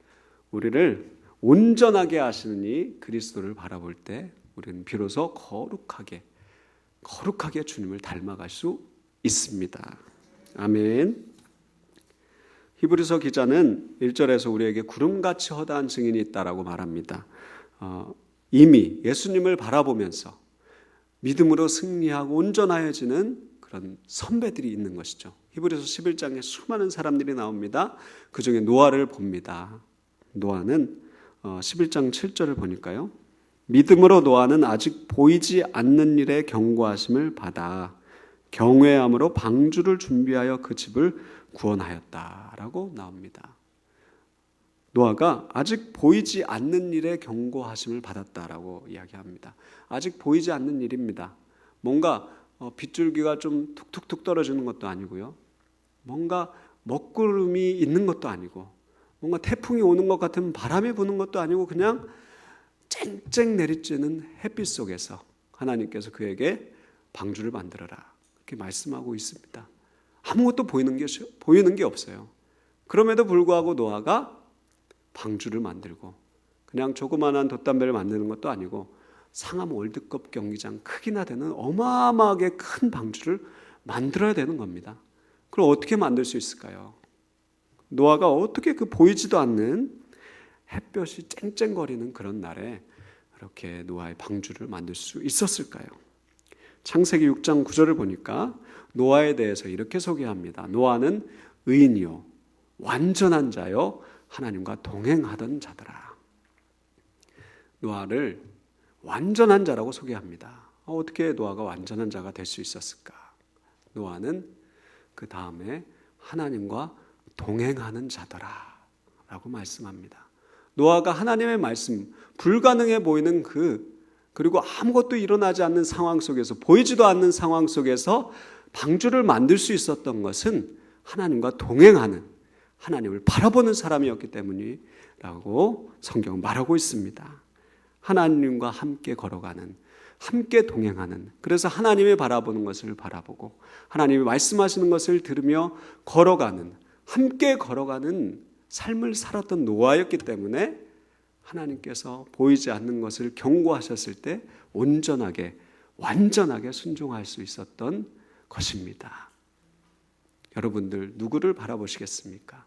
우리를 온전하게 하시는 이 그리스도를 바라볼 때 우리는 비로소 거룩하게 주님을 닮아갈 수 있습니다. 아멘. 히브리서 기자는 1절에서 우리에게 구름같이 허다한 증인이 있다라고 말합니다. 이미 예수님을 바라보면서 믿음으로 승리하고 온전하여지는 그런 선배들이 있는 것이죠. 히브리서 11장에 수많은 사람들이 나옵니다. 그 중에 노아를 봅니다. 노아는 11장 7절을 보니까요. 믿음으로 노아는 아직 보이지 않는 일에 경고하심을 받아 경외함으로 방주를 준비하여 그 집을 구원하였다라고 나옵니다. 노아가 아직 보이지 않는 일에 경고하심을 받았다라고 이야기합니다. 아직 보이지 않는 일입니다. 뭔가 빗줄기가 좀 툭툭툭 떨어지는 것도 아니고요. 뭔가 먹구름이 있는 것도 아니고, 뭔가 태풍이 오는 것 같은 바람이 부는 것도 아니고, 그냥 쨍쨍 내리쬐는 햇빛 속에서 하나님께서 그에게 방주를 만들어라 이렇게 말씀하고 있습니다. 아무것도 보이는 게 없어요. 그럼에도 불구하고 노아가 방주를 만들고, 그냥 조그마한 돛담배를 만드는 것도 아니고 상암 월드컵 경기장 크기나 되는 어마어마하게 큰 방주를 만들어야 되는 겁니다. 그럼 어떻게 만들 수 있을까요? 노아가 어떻게 그 보이지도 않는 햇볕이 쨍쨍거리는 그런 날에 이렇게 노아의 방주를 만들 수 있었을까요? 창세기 6장 9절을 보니까 노아에 대해서 이렇게 소개합니다. 노아는 의인이요 완전한 자요 하나님과 동행하던 자더라. 노아를 완전한 자라고 소개합니다. 어떻게 노아가 완전한 자가 될 수 있었을까? 노아는 그 다음에 하나님과 동행하는 자더라 라고 말씀합니다. 노아가 하나님의 말씀, 불가능해 보이는 그리고 아무것도 일어나지 않는 상황 속에서, 보이지도 않는 상황 속에서 방주를 만들 수 있었던 것은 하나님과 동행하는, 하나님을 바라보는 사람이었기 때문이라고 성경은 말하고 있습니다. 하나님과 함께 걸어가는, 함께 동행하는, 그래서 하나님이 바라보는 것을 바라보고 하나님이 말씀하시는 것을 들으며 걸어가는, 함께 걸어가는 삶을 살았던 노아였기 때문에 하나님께서 보이지 않는 것을 경고하셨을 때 온전하게, 완전하게 순종할 수 있었던 것입니다. 여러분들 누구를 바라보시겠습니까?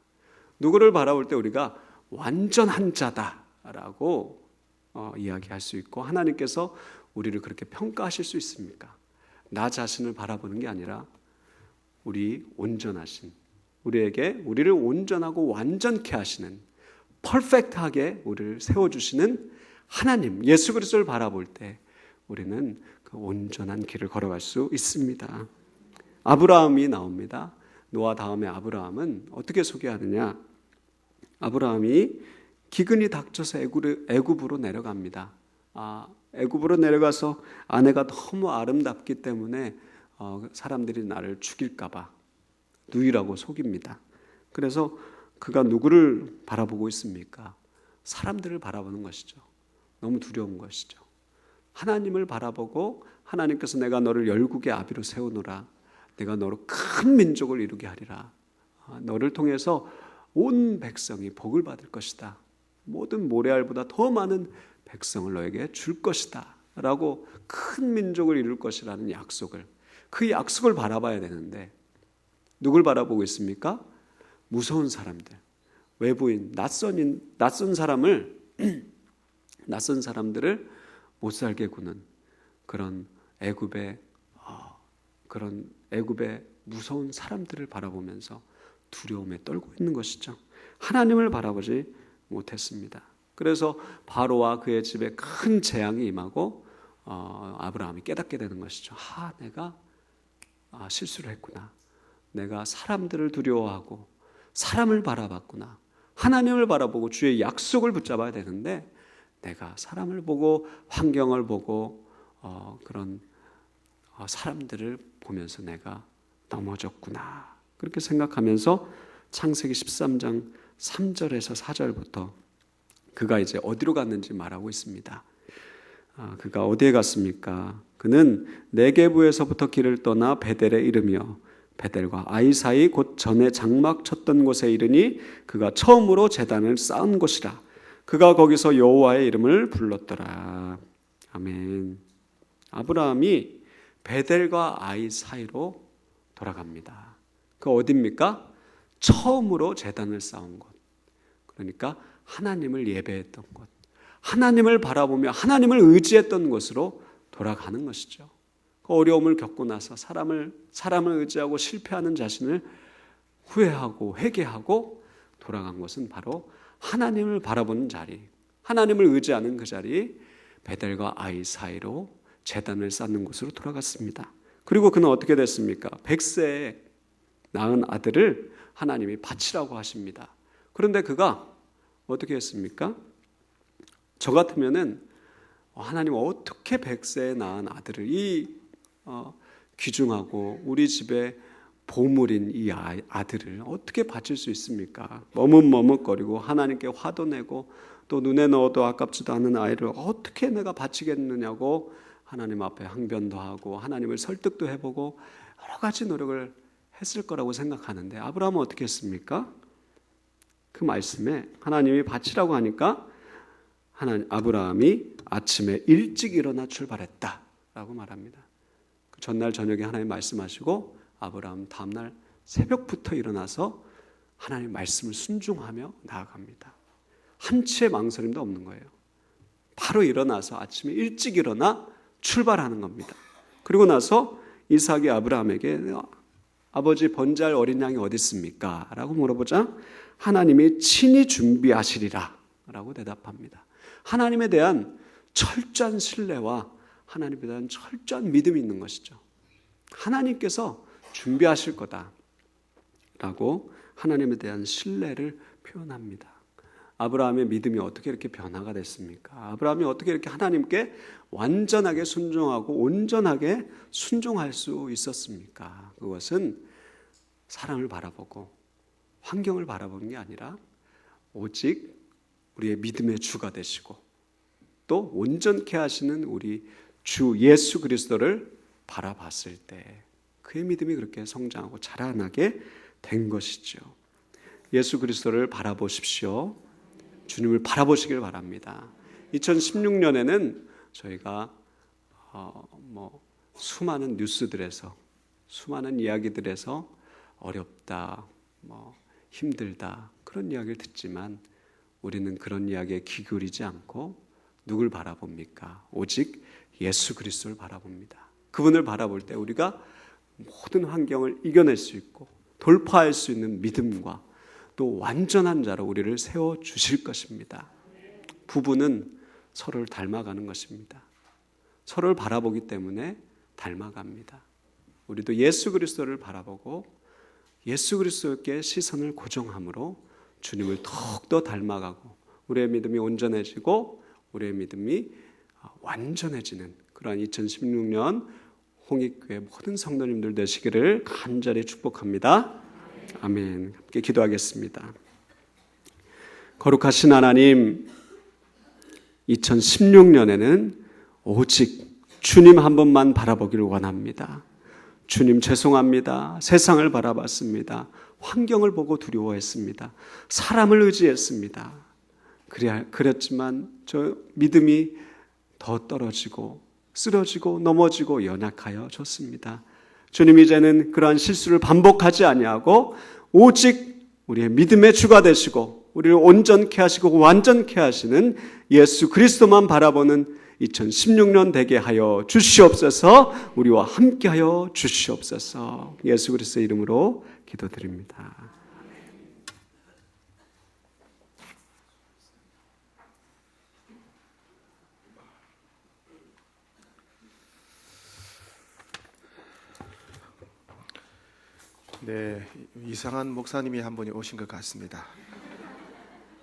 누구를 바라볼 때 우리가 완전한 자다라고 이야기할 수 있고, 하나님께서 우리를 그렇게 평가하실 수 있습니까? 나 자신을 바라보는 게 아니라 우리 온전하신, 우리를 온전하고 완전케 하시는, 퍼펙트하게 우리를 세워주시는 하나님, 예수 그리스도를 바라볼 때 우리는 그 온전한 길을 걸어갈 수 있습니다. 아브라함이 나옵니다. 노아 다음에 아브라함은 어떻게 소개하느냐? 아브라함이 기근이 닥쳐서 애굽으로 내려갑니다. 애굽으로 내려가서 아내가 너무 아름답기 때문에 사람들이 나를 죽일까 봐 누이라고 속입니다. 그래서 그가 누구를 바라보고 있습니까? 사람들을 바라보는 것이죠. 너무 두려운 것이죠. 하나님을 바라보고 하나님께서 내가 너를 열국의 아비로 세우노라. 내가 너로 큰 민족을 이루게 하리라. 너를 통해서 온 백성이 복을 받을 것이다. 모든 모래알보다 더 많은 백성을 너에게 줄 것이다. 라고 큰 민족을 이룰 것이라는 약속을, 그 약속을 바라봐야 되는데 누굴 바라보고 있습니까? 무서운 사람들, 외부인, 낯선 사람들을 못 살게 구는 그런 애굽의 무서운 사람들을 바라보면서 두려움에 떨고 있는 것이죠. 하나님을 바라보지 못했습니다. 그래서 바로와 그의 집에 큰 재앙이 임하고 아브라함이 깨닫게 되는 것이죠. 내가 실수를 했구나. 내가 사람들을 두려워하고 사람을 바라봤구나. 하나님을 바라보고 주의 약속을 붙잡아야 되는데 내가 사람을 보고 환경을 보고 그런 사람들을 보면서 내가 넘어졌구나. 그렇게 생각하면서 창세기 13장 3절에서 4절부터 그가 이제 어디로 갔는지 말하고 있습니다. 그가 어디에 갔습니까? 그는 네게부에서부터 길을 떠나 베델에 이르며 베델과 아이 사이 곧 전에 장막 쳤던 곳에 이르니 그가 처음으로 제단을 쌓은 곳이라. 그가 거기서 여호와의 이름을 불렀더라. 아멘. 아브라함이 베델과 아이 사이로 돌아갑니다. 그 어디입니까? 처음으로 제단을 쌓은 곳. 그러니까 하나님을 예배했던 곳, 하나님을 바라보며 하나님을 의지했던 곳으로 돌아가는 것이죠. 그 어려움을 겪고 나서 사람을 의지하고 실패하는 자신을 후회하고 회개하고 돌아간 곳은 바로 하나님을 바라보는 자리, 하나님을 의지하는 그 자리, 베델과 아이 사이로 제단을 쌓는 곳으로 돌아갔습니다. 그리고 그는 어떻게 됐습니까? 100세에 낳은 아들을 하나님이 바치라고 하십니다. 그런데 그가 어떻게 했습니까? 저 같으면은 하나님 어떻게 100세에 낳은 아들을, 이 귀중하고 우리 집에 보물인 이 아들을 어떻게 바칠 수 있습니까? 머뭇머뭇거리고 하나님께 화도 내고 또 눈에 넣어도 아깝지도 않은 아이를 어떻게 내가 바치겠느냐고 하나님 앞에 항변도 하고 하나님을 설득도 해보고 여러 가지 노력을 했을 거라고 생각하는데 아브라함은 어떻게 했습니까? 그 말씀에 하나님이 바치라고 하니까 아브라함이 아침에 일찍 일어나 출발했다라고 말합니다. 그 전날 저녁에 하나님 말씀하시고 아브라함 다음날 새벽부터 일어나서 하나님 말씀을 순종하며 나아갑니다. 한치의 망설임도 없는 거예요. 바로 일어나서 아침에 일찍 일어나 출발하는 겁니다. 그리고 나서 이삭이 아브라함에게 아버지 번제할 어린 양이 어디 있습니까? 라고 물어보자 하나님이 친히 준비하시리라 라고 대답합니다. 하나님에 대한 철저한 신뢰와 하나님에 대한 철저한 믿음이 있는 것이죠. 하나님께서 준비하실 거다라고 하나님에 대한 신뢰를 표현합니다. 아브라함의 믿음이 어떻게 이렇게 변화가 됐습니까? 아브라함이 어떻게 이렇게 하나님께 완전하게 순종하고 온전하게 순종할 수 있었습니까? 그것은 사람을 바라보고 환경을 바라보는 게 아니라 오직 우리의 믿음의 주가 되시고 또 온전케 하시는 우리 주 예수 그리스도를 바라봤을 때 그의 믿음이 그렇게 성장하고 자라나게 된 것이죠. 예수 그리스도를 바라보십시오. 주님을 바라보시길 바랍니다. 2016년에는 저희가 수많은 뉴스들에서 수많은 이야기들에서 어렵다, 힘들다 그런 이야기를 듣지만 우리는 그런 이야기에 귀 기울이지 않고 누굴 바라봅니까? 오직 예수 그리스도를 바라봅니다. 그분을 바라볼 때 우리가 모든 환경을 이겨낼 수 있고 돌파할 수 있는 믿음과 또 완전한 자로 우리를 세워주실 것입니다. 부부는 서로를 닮아가는 것입니다. 서로를 바라보기 때문에 닮아갑니다. 우리도 예수 그리스도를 바라보고 예수 그리스도께 시선을 고정함으로 주님을 더욱더 닮아가고 우리의 믿음이 온전해지고 우리의 믿음이 완전해지는 그러한 2016년 홍익교회 모든 성도님들 되시기를 간절히 축복합니다. 아멘. 함께 기도하겠습니다. 거룩하신 하나님, 2016년에는 오직 주님 한 분만 바라보기를 원합니다. 주님 죄송합니다. 세상을 바라봤습니다. 환경을 보고 두려워했습니다. 사람을 의지했습니다. 그랬지만 저 믿음이 더 떨어지고 쓰러지고 넘어지고 연약하여 졌습니다. 주님, 이제는 그러한 실수를 반복하지 아니하고 오직 우리의 믿음의 주가 되시고 우리를 온전케 하시고 완전케 하시는 예수 그리스도만 바라보는 2016년 되게 하여 주시옵소서. 우리와 함께 하여 주시옵소서. 예수 그리스도의 이름으로 기도드립니다. 네, 이상한 목사님이 한 분이 오신 것 같습니다.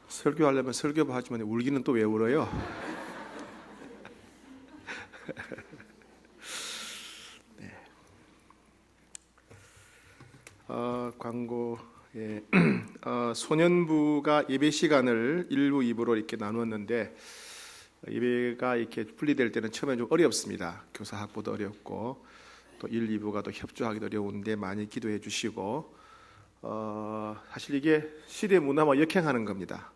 설교하려면 설교 하지만 울기는 또 왜 울어요? 네. 광고에 소년부가 예배 시간을 1부, 2부로 이렇게 나누었는데 예배가 이렇게 분리될 때는 처음에 좀 어렵습니다. 교사 학부도 어렵고 또 1, 2부가 또 협조하기도 어려운데 많이 기도해 주시고 사실 이게 시대 문화와 역행하는 겁니다.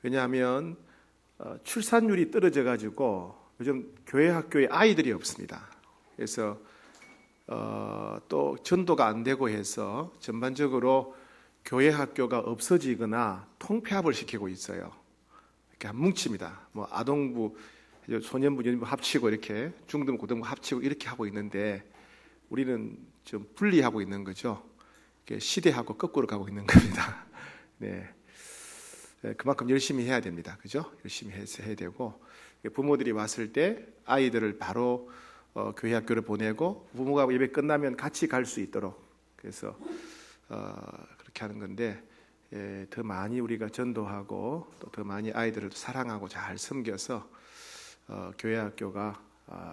왜냐하면 출산율이 떨어져 가지고 요즘 교회 학교에 아이들이 없습니다. 그래서 또 전도가 안 되고 해서 전반적으로 교회 학교가 없어지거나 통폐합을 시키고 있어요. 이렇게 뭉칩니다. 뭐 아동부, 소년부, 유년부 합치고 이렇게 중등부, 고등부 합치고 이렇게 하고 있는데 우리는 좀 분리하고 있는 거죠. 시대하고 거꾸로 가고 있는 겁니다. 네, 그만큼 열심히 해야 됩니다. 그죠? 열심히 해야 되고 부모들이 왔을 때 아이들을 바로 교회 학교를 보내고 부모가 예배 끝나면 같이 갈 수 있도록 그래서 그렇게 하는 건데 더 많이 우리가 전도하고 또 더 많이 아이들을 사랑하고 잘 섬겨서 교회 학교가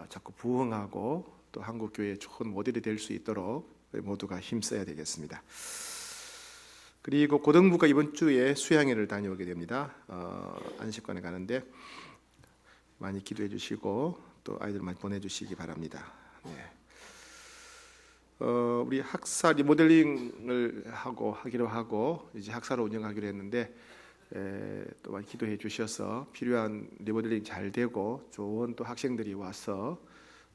자꾸 부흥하고 또 한국 교회의 좋은 모델이 될 수 있도록 모두가 힘써야 되겠습니다. 그리고 고등부가 이번 주에 수양회를 다녀오게 됩니다. 안식관에 가는데 많이 기도해 주시고 또 아이들 많이 보내주시기 바랍니다. 네. 우리 학사 리모델링을 하기로 하고 이제 학사를 운영하기로 했는데 또 많이 기도해 주셔서 필요한 리모델링 잘 되고 좋은 또 학생들이 와서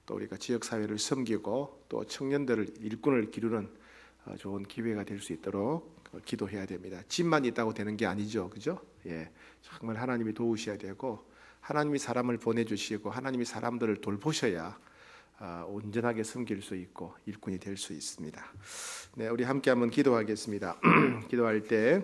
또 우리가 지역 사회를 섬기고 또 청년들을 일꾼을 기르는 좋은 기회가 될 수 있도록 기도해야 됩니다. 집만 있다고 되는 게 아니죠, 그죠? 예, 정말 하나님이 도우셔야 되고 하나님이 사람을 보내주시고 하나님이 사람들을 돌보셔야 온전하게 섬길 수 있고 일꾼이 될 수 있습니다. 네, 우리 함께 한번 기도하겠습니다. 기도할 때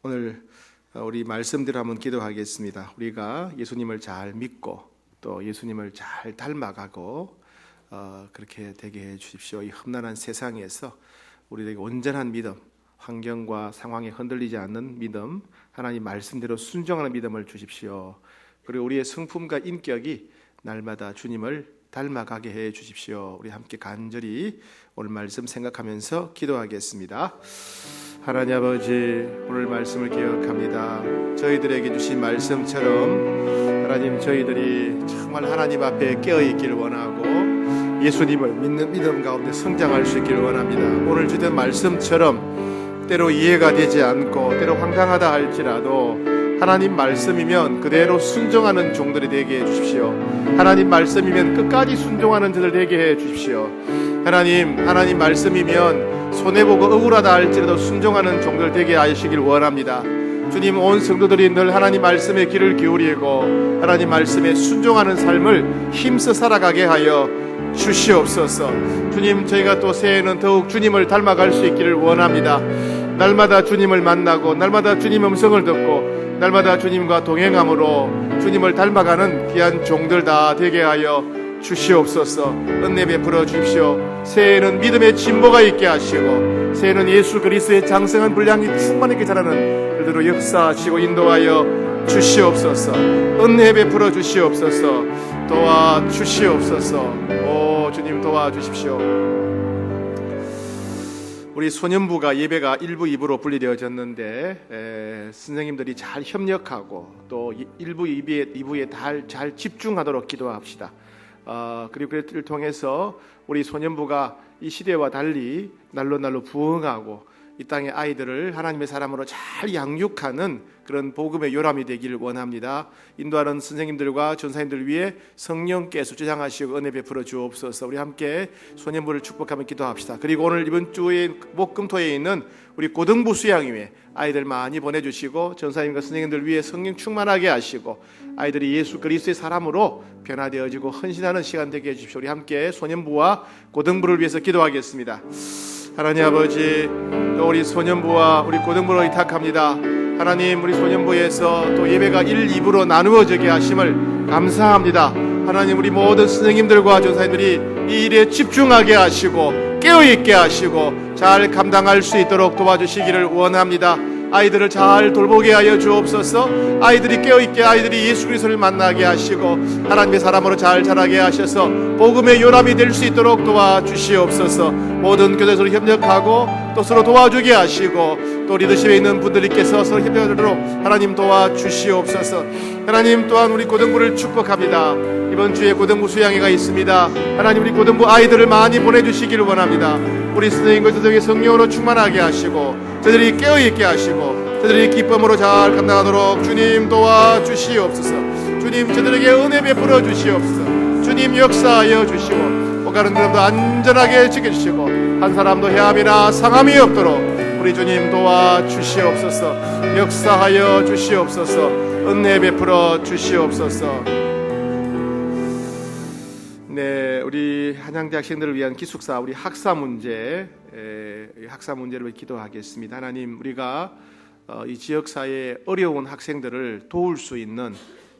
오늘 우리 말씀대로 한번 기도하겠습니다. 우리가 예수님을 잘 믿고 또 예수님을 잘 닮아가고 그렇게 되게 해 주십시오. 이 험난한 세상에서 우리에게 온전한 믿음, 환경과 상황에 흔들리지 않는 믿음, 하나님 말씀대로 순종하는 믿음을 주십시오. 그리고 우리의 성품과 인격이 날마다 주님을 닮아가게 해 주십시오. 우리 함께 간절히 오늘 말씀 생각하면서 기도하겠습니다. 하나님 아버지, 오늘 말씀을 기억합니다. 저희들에게 주신 말씀처럼 하나님, 저희들이 정말 하나님 앞에 깨어있기를 원하고 예수님을 믿는 믿음 가운데 성장할 수 있기를 원합니다. 오늘 주신 말씀처럼 때로 이해가 되지 않고 때로 황당하다 할지라도 하나님 말씀이면 그대로 순종하는 종들이 되게 해주십시오. 하나님 말씀이면 끝까지 순종하는 자들 되게 해주십시오. 하나님 말씀이면 손해보고 억울하다 할지라도 순종하는 종들 되게 하시길 원합니다. 주님, 온 성도들이 늘 하나님 말씀에 귀를 기울이고 하나님 말씀에 순종하는 삶을 힘써 살아가게 하여 주시옵소서. 주님, 저희가 또 새해에는 더욱 주님을 닮아갈 수 있기를 원합니다. 날마다 주님을 만나고 날마다 주님 음성을 듣고 날마다 주님과 동행함으로 주님을 닮아가는 귀한 종들 다 되게 하여 주시옵소서. 은혜 베풀어 주십시오. 새해에는 믿음의 진보가 있게 하시고 새해는 예수 그리스도의 장성한 분량이 충만하게 자라는 그들로 역사하시고 인도하여 주시옵소서. 은혜 베풀어 주시옵소서. 도와 주시옵소서. 오 주님, 도와주십시오. 우리 소년부가 예배가 1부, 2부로 분리되어졌는데 선생님들이 잘 협력하고 또 1부, 2부에 잘 집중하도록 기도합시다. 그리고 그를 통해서 우리 소년부가 이 시대와 달리 날로 부흥하고 이 땅의 아이들을 하나님의 사람으로 잘 양육하는 그런 복음의 요람이 되기를 원합니다. 인도하는 선생님들과 전사님들 위해 성령께서 주장하시고 은혜 베풀어 주옵소서. 우리 함께 소년부를 축복하며 기도합시다. 그리고 오늘 이번 주에 목금토에 있는 우리 고등부 수양회에 아이들 많이 보내주시고 전사님과 선생님들 위해 성령 충만하게 하시고 아이들이 예수 그리스도의 사람으로 변화되어지고 헌신하는 시간 되게 해주십시오. 우리 함께 소년부와 고등부를 위해서 기도하겠습니다. 하나님 아버지, 또 우리 소년부와 우리 고등부를 의탁합니다. 하나님, 우리 소년부에서 또 예배가 1, 2부로 나누어지게 하심을 감사합니다. 하나님, 우리 모든 선생님들과 전사님들이 이 일에 집중하게 하시고 깨어있게 하시고 잘 감당할 수 있도록 도와주시기를 원합니다. 아이들을 잘 돌보게 하여 주옵소서. 아이들이 깨어있게 아이들이 예수 그리스도를 만나게 하시고 하나님의 사람으로 잘 자라게 하셔서 복음의 요람이 될 수 있도록 도와주시옵소서. 모든 교회에서 협력하고 또 서로 도와주게 하시고 또 리더십에 있는 분들께서 서로 협력하도록 하나님 도와주시옵소서. 하나님, 또한 우리 고등부를 축복합니다. 이번 주에 고등부 수양회가 있습니다. 하나님, 우리 고등부 아이들을 많이 보내주시기를 원합니다. 우리 선생님과 저들에게 성령으로 충만하게 하시고 저들이 깨어있게 하시고 저들이 기쁨으로 잘 감당하도록 주님 도와주시옵소서. 주님, 저들에게 은혜 베풀어 주시옵소서. 주님, 역사하여 주시고 오가는 사람도 안전하게 지켜주시고 한 사람도 해함이나 상함이 없도록 우리 주님 도와주시옵소서. 역사하여 주시옵소서. 은혜 베풀어 주시옵소서. 네, 우리 한양대 학생들을 위한 기숙사 우리 학사 문제를 기도하겠습니다. 하나님, 우리가 이 지역 사회의 어려운 학생들을 도울 수 있는,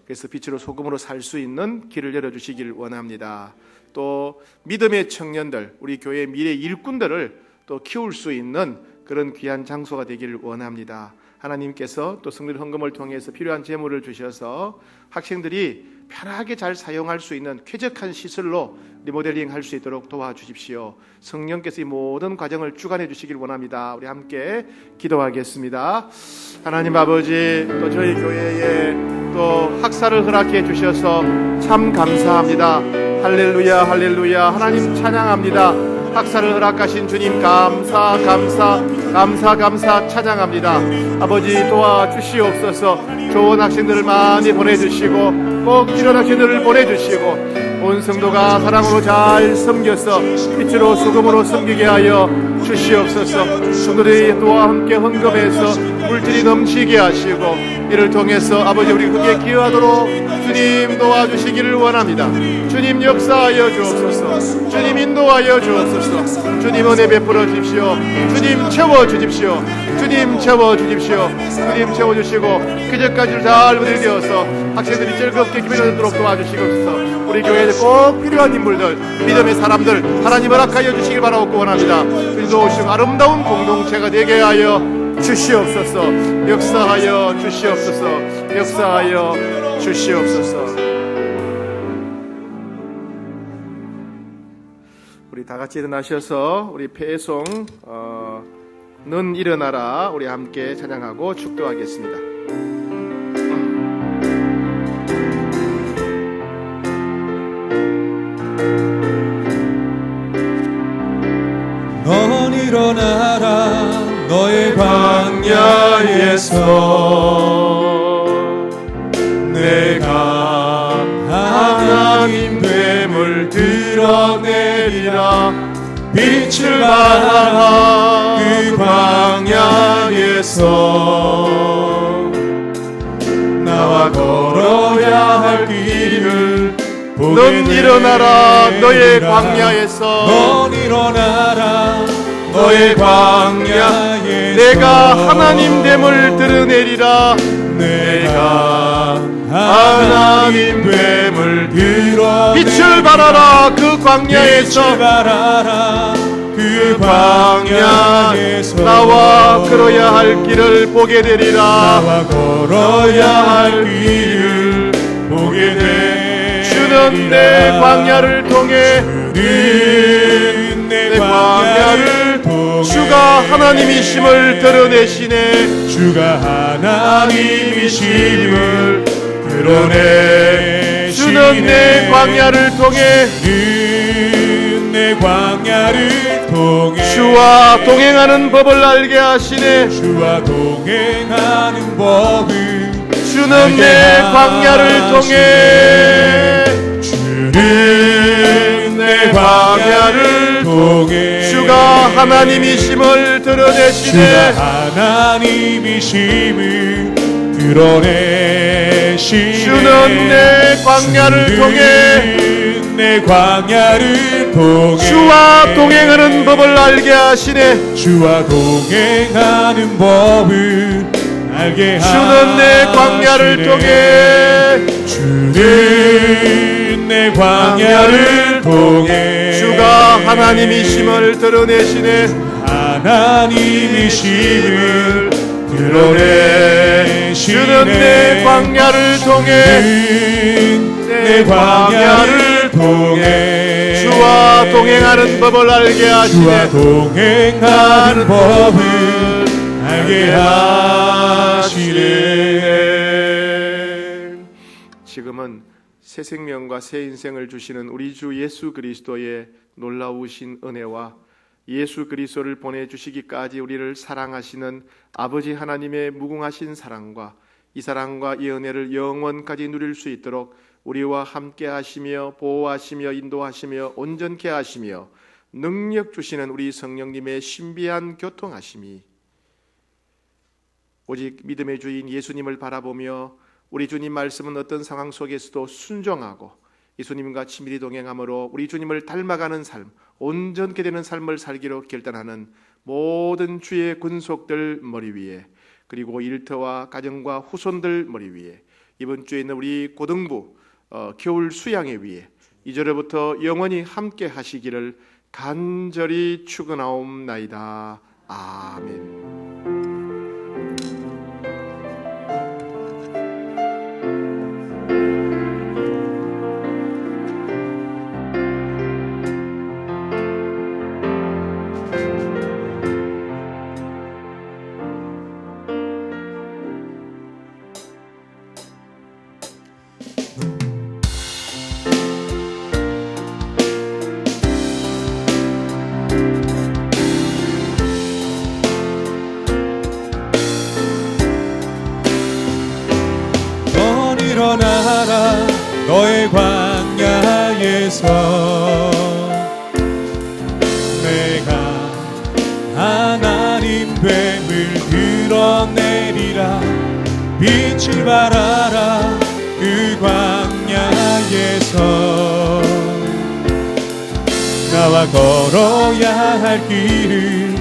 그래서 빛으로 소금으로 살 수 있는 길을 열어주시길 원합니다. 또 믿음의 청년들, 우리 교회의 미래 일꾼들을 또 키울 수 있는 그런 귀한 장소가 되기를 원합니다. 하나님께서 또 성들 헌금을 통해서 필요한 재물을 주셔서 학생들이 편하게 잘 사용할 수 있는 쾌적한 시설로 리모델링 할 수 있도록 도와주십시오. 성령께서 이 모든 과정을 주관해 주시길 원합니다. 우리 함께 기도하겠습니다. 하나님 아버지, 또 저희 교회에 또 학사를 허락해 주셔서 참 감사합니다. 할렐루야, 할렐루야. 하나님 찬양합니다. 학사를 허락하신 주님 감사 찬양합니다. 아버지, 도와주시옵소서. 좋은 학생들을 많이 보내주시고 꼭 필요한 학생들을 보내주시고 온 성도가 사랑으로 잘 섬겨서 빛으로 소금으로 섬기게 하여 주시옵소서. 성도들이 또와 함께 헌금해서 물질이 넘치게 하시고 이를 통해서 아버지, 우리 그게 기여하도록 주님 도와주시기를 원합니다. 주님 역사하여 주옵소서. 주님 인도하여 주옵소서. 주님 은혜 베풀어 주십시오. 주님 채워주십시오. 주님 채워주십시오. 주님 채워주시고 그제까지 잘 부들되어서 학생들이 즐겁게 기별하도록 도와주시옵소서. 우리 교회에 꼭 필요한 인물들, 믿음의 사람들 하나님 허락하여 주시길 바라고 원합니다. 주님도 오시고 아름다운 공동체가 되게 하여 주시옵소서. 역사하여 주시옵소서. 역사하여 주시옵소서. 우리 다 같이 일어나셔서 우리 폐송 는 일어나라 우리 함께 찬양하고 축도하겠습니다. 넌 일어나라 너의 광야에서 내가 하나님 됨을 드러내리라. 빛을 발하라 그 광야에서 나와 걸어야 할 길을 보게 넌 일어나라 너의 되리라. 광야에서 넌 일어나라 너의 광야에서 내가 하나님 됨을 드러내리라 내가 하나님 됨을 드러내리라. 빛을 발하라 그 빛을 광야에서 발하라 그 광야에서 광야에서 나와 걸어야 할 길을 보게 되리라 나와 걸어야 할 길을 보게 되리라. 주는 내 광야를 통해 주는 내 광야를 통해 주가 하나님이심을 드러내시네 주가 하나님이심을 드러내시네. 주는 내 광야를 통해 주는 내 광야를 통해 주와 동행하는 법을 알게 하시네 주와 동행하는 법을 주는 내 광야를 통해 주는 내 광야를 통해 주가 하나님이심을 주가 드러내시네 하나님이심을 드러내시네. 주는 내 광야를 통해 주는 내 광야를 통해 주와 동행하는 법을 알게 하시네 주와 동행하는 법을 알게 하시네. 주는 내 광야를 통해 주는 내 광야를 통해 주가 하나님이심을 드러내시네 하나님이심을 드러내시네. 주는 내 광야를 통해 내 광야를 통해 주와 동행하는 법을 알게 주와 하시네 동행하는 법을 알게 하시네. 지금은 새 생명과 새 인생을 주시는 우리 주 예수 그리스도의 놀라우신 은혜와 예수 그리스도를 보내주시기까지 우리를 사랑하시는 아버지 하나님의 무궁하신 사랑과 이 사랑과 이 은혜를 영원까지 누릴 수 있도록 우리와 함께 하시며 보호하시며 인도하시며 온전케 하시며 능력 주시는 우리 성령님의 신비한 교통하심이 오직 믿음의 주인 예수님을 바라보며 우리 주님 말씀은 어떤 상황 속에서도 순종하고 예수님과 친밀히 동행함으로 우리 주님을 닮아가는 삶, 온전케 되는 삶을 살기로 결단하는 모든 주의 군속들 머리 위에, 그리고 일터와 가정과 후손들 머리 위에, 이번 주에 있는 우리 고등부 겨울 수양회 위에 이제로부터 영원히 함께 하시기를 간절히 축원하옵나이다. 아멘. 일어나라 너의 광야에서 내가 하나님 됨을 드러내리라. 빛을 발하라 그 광야에서 나와 걸어야 할 길을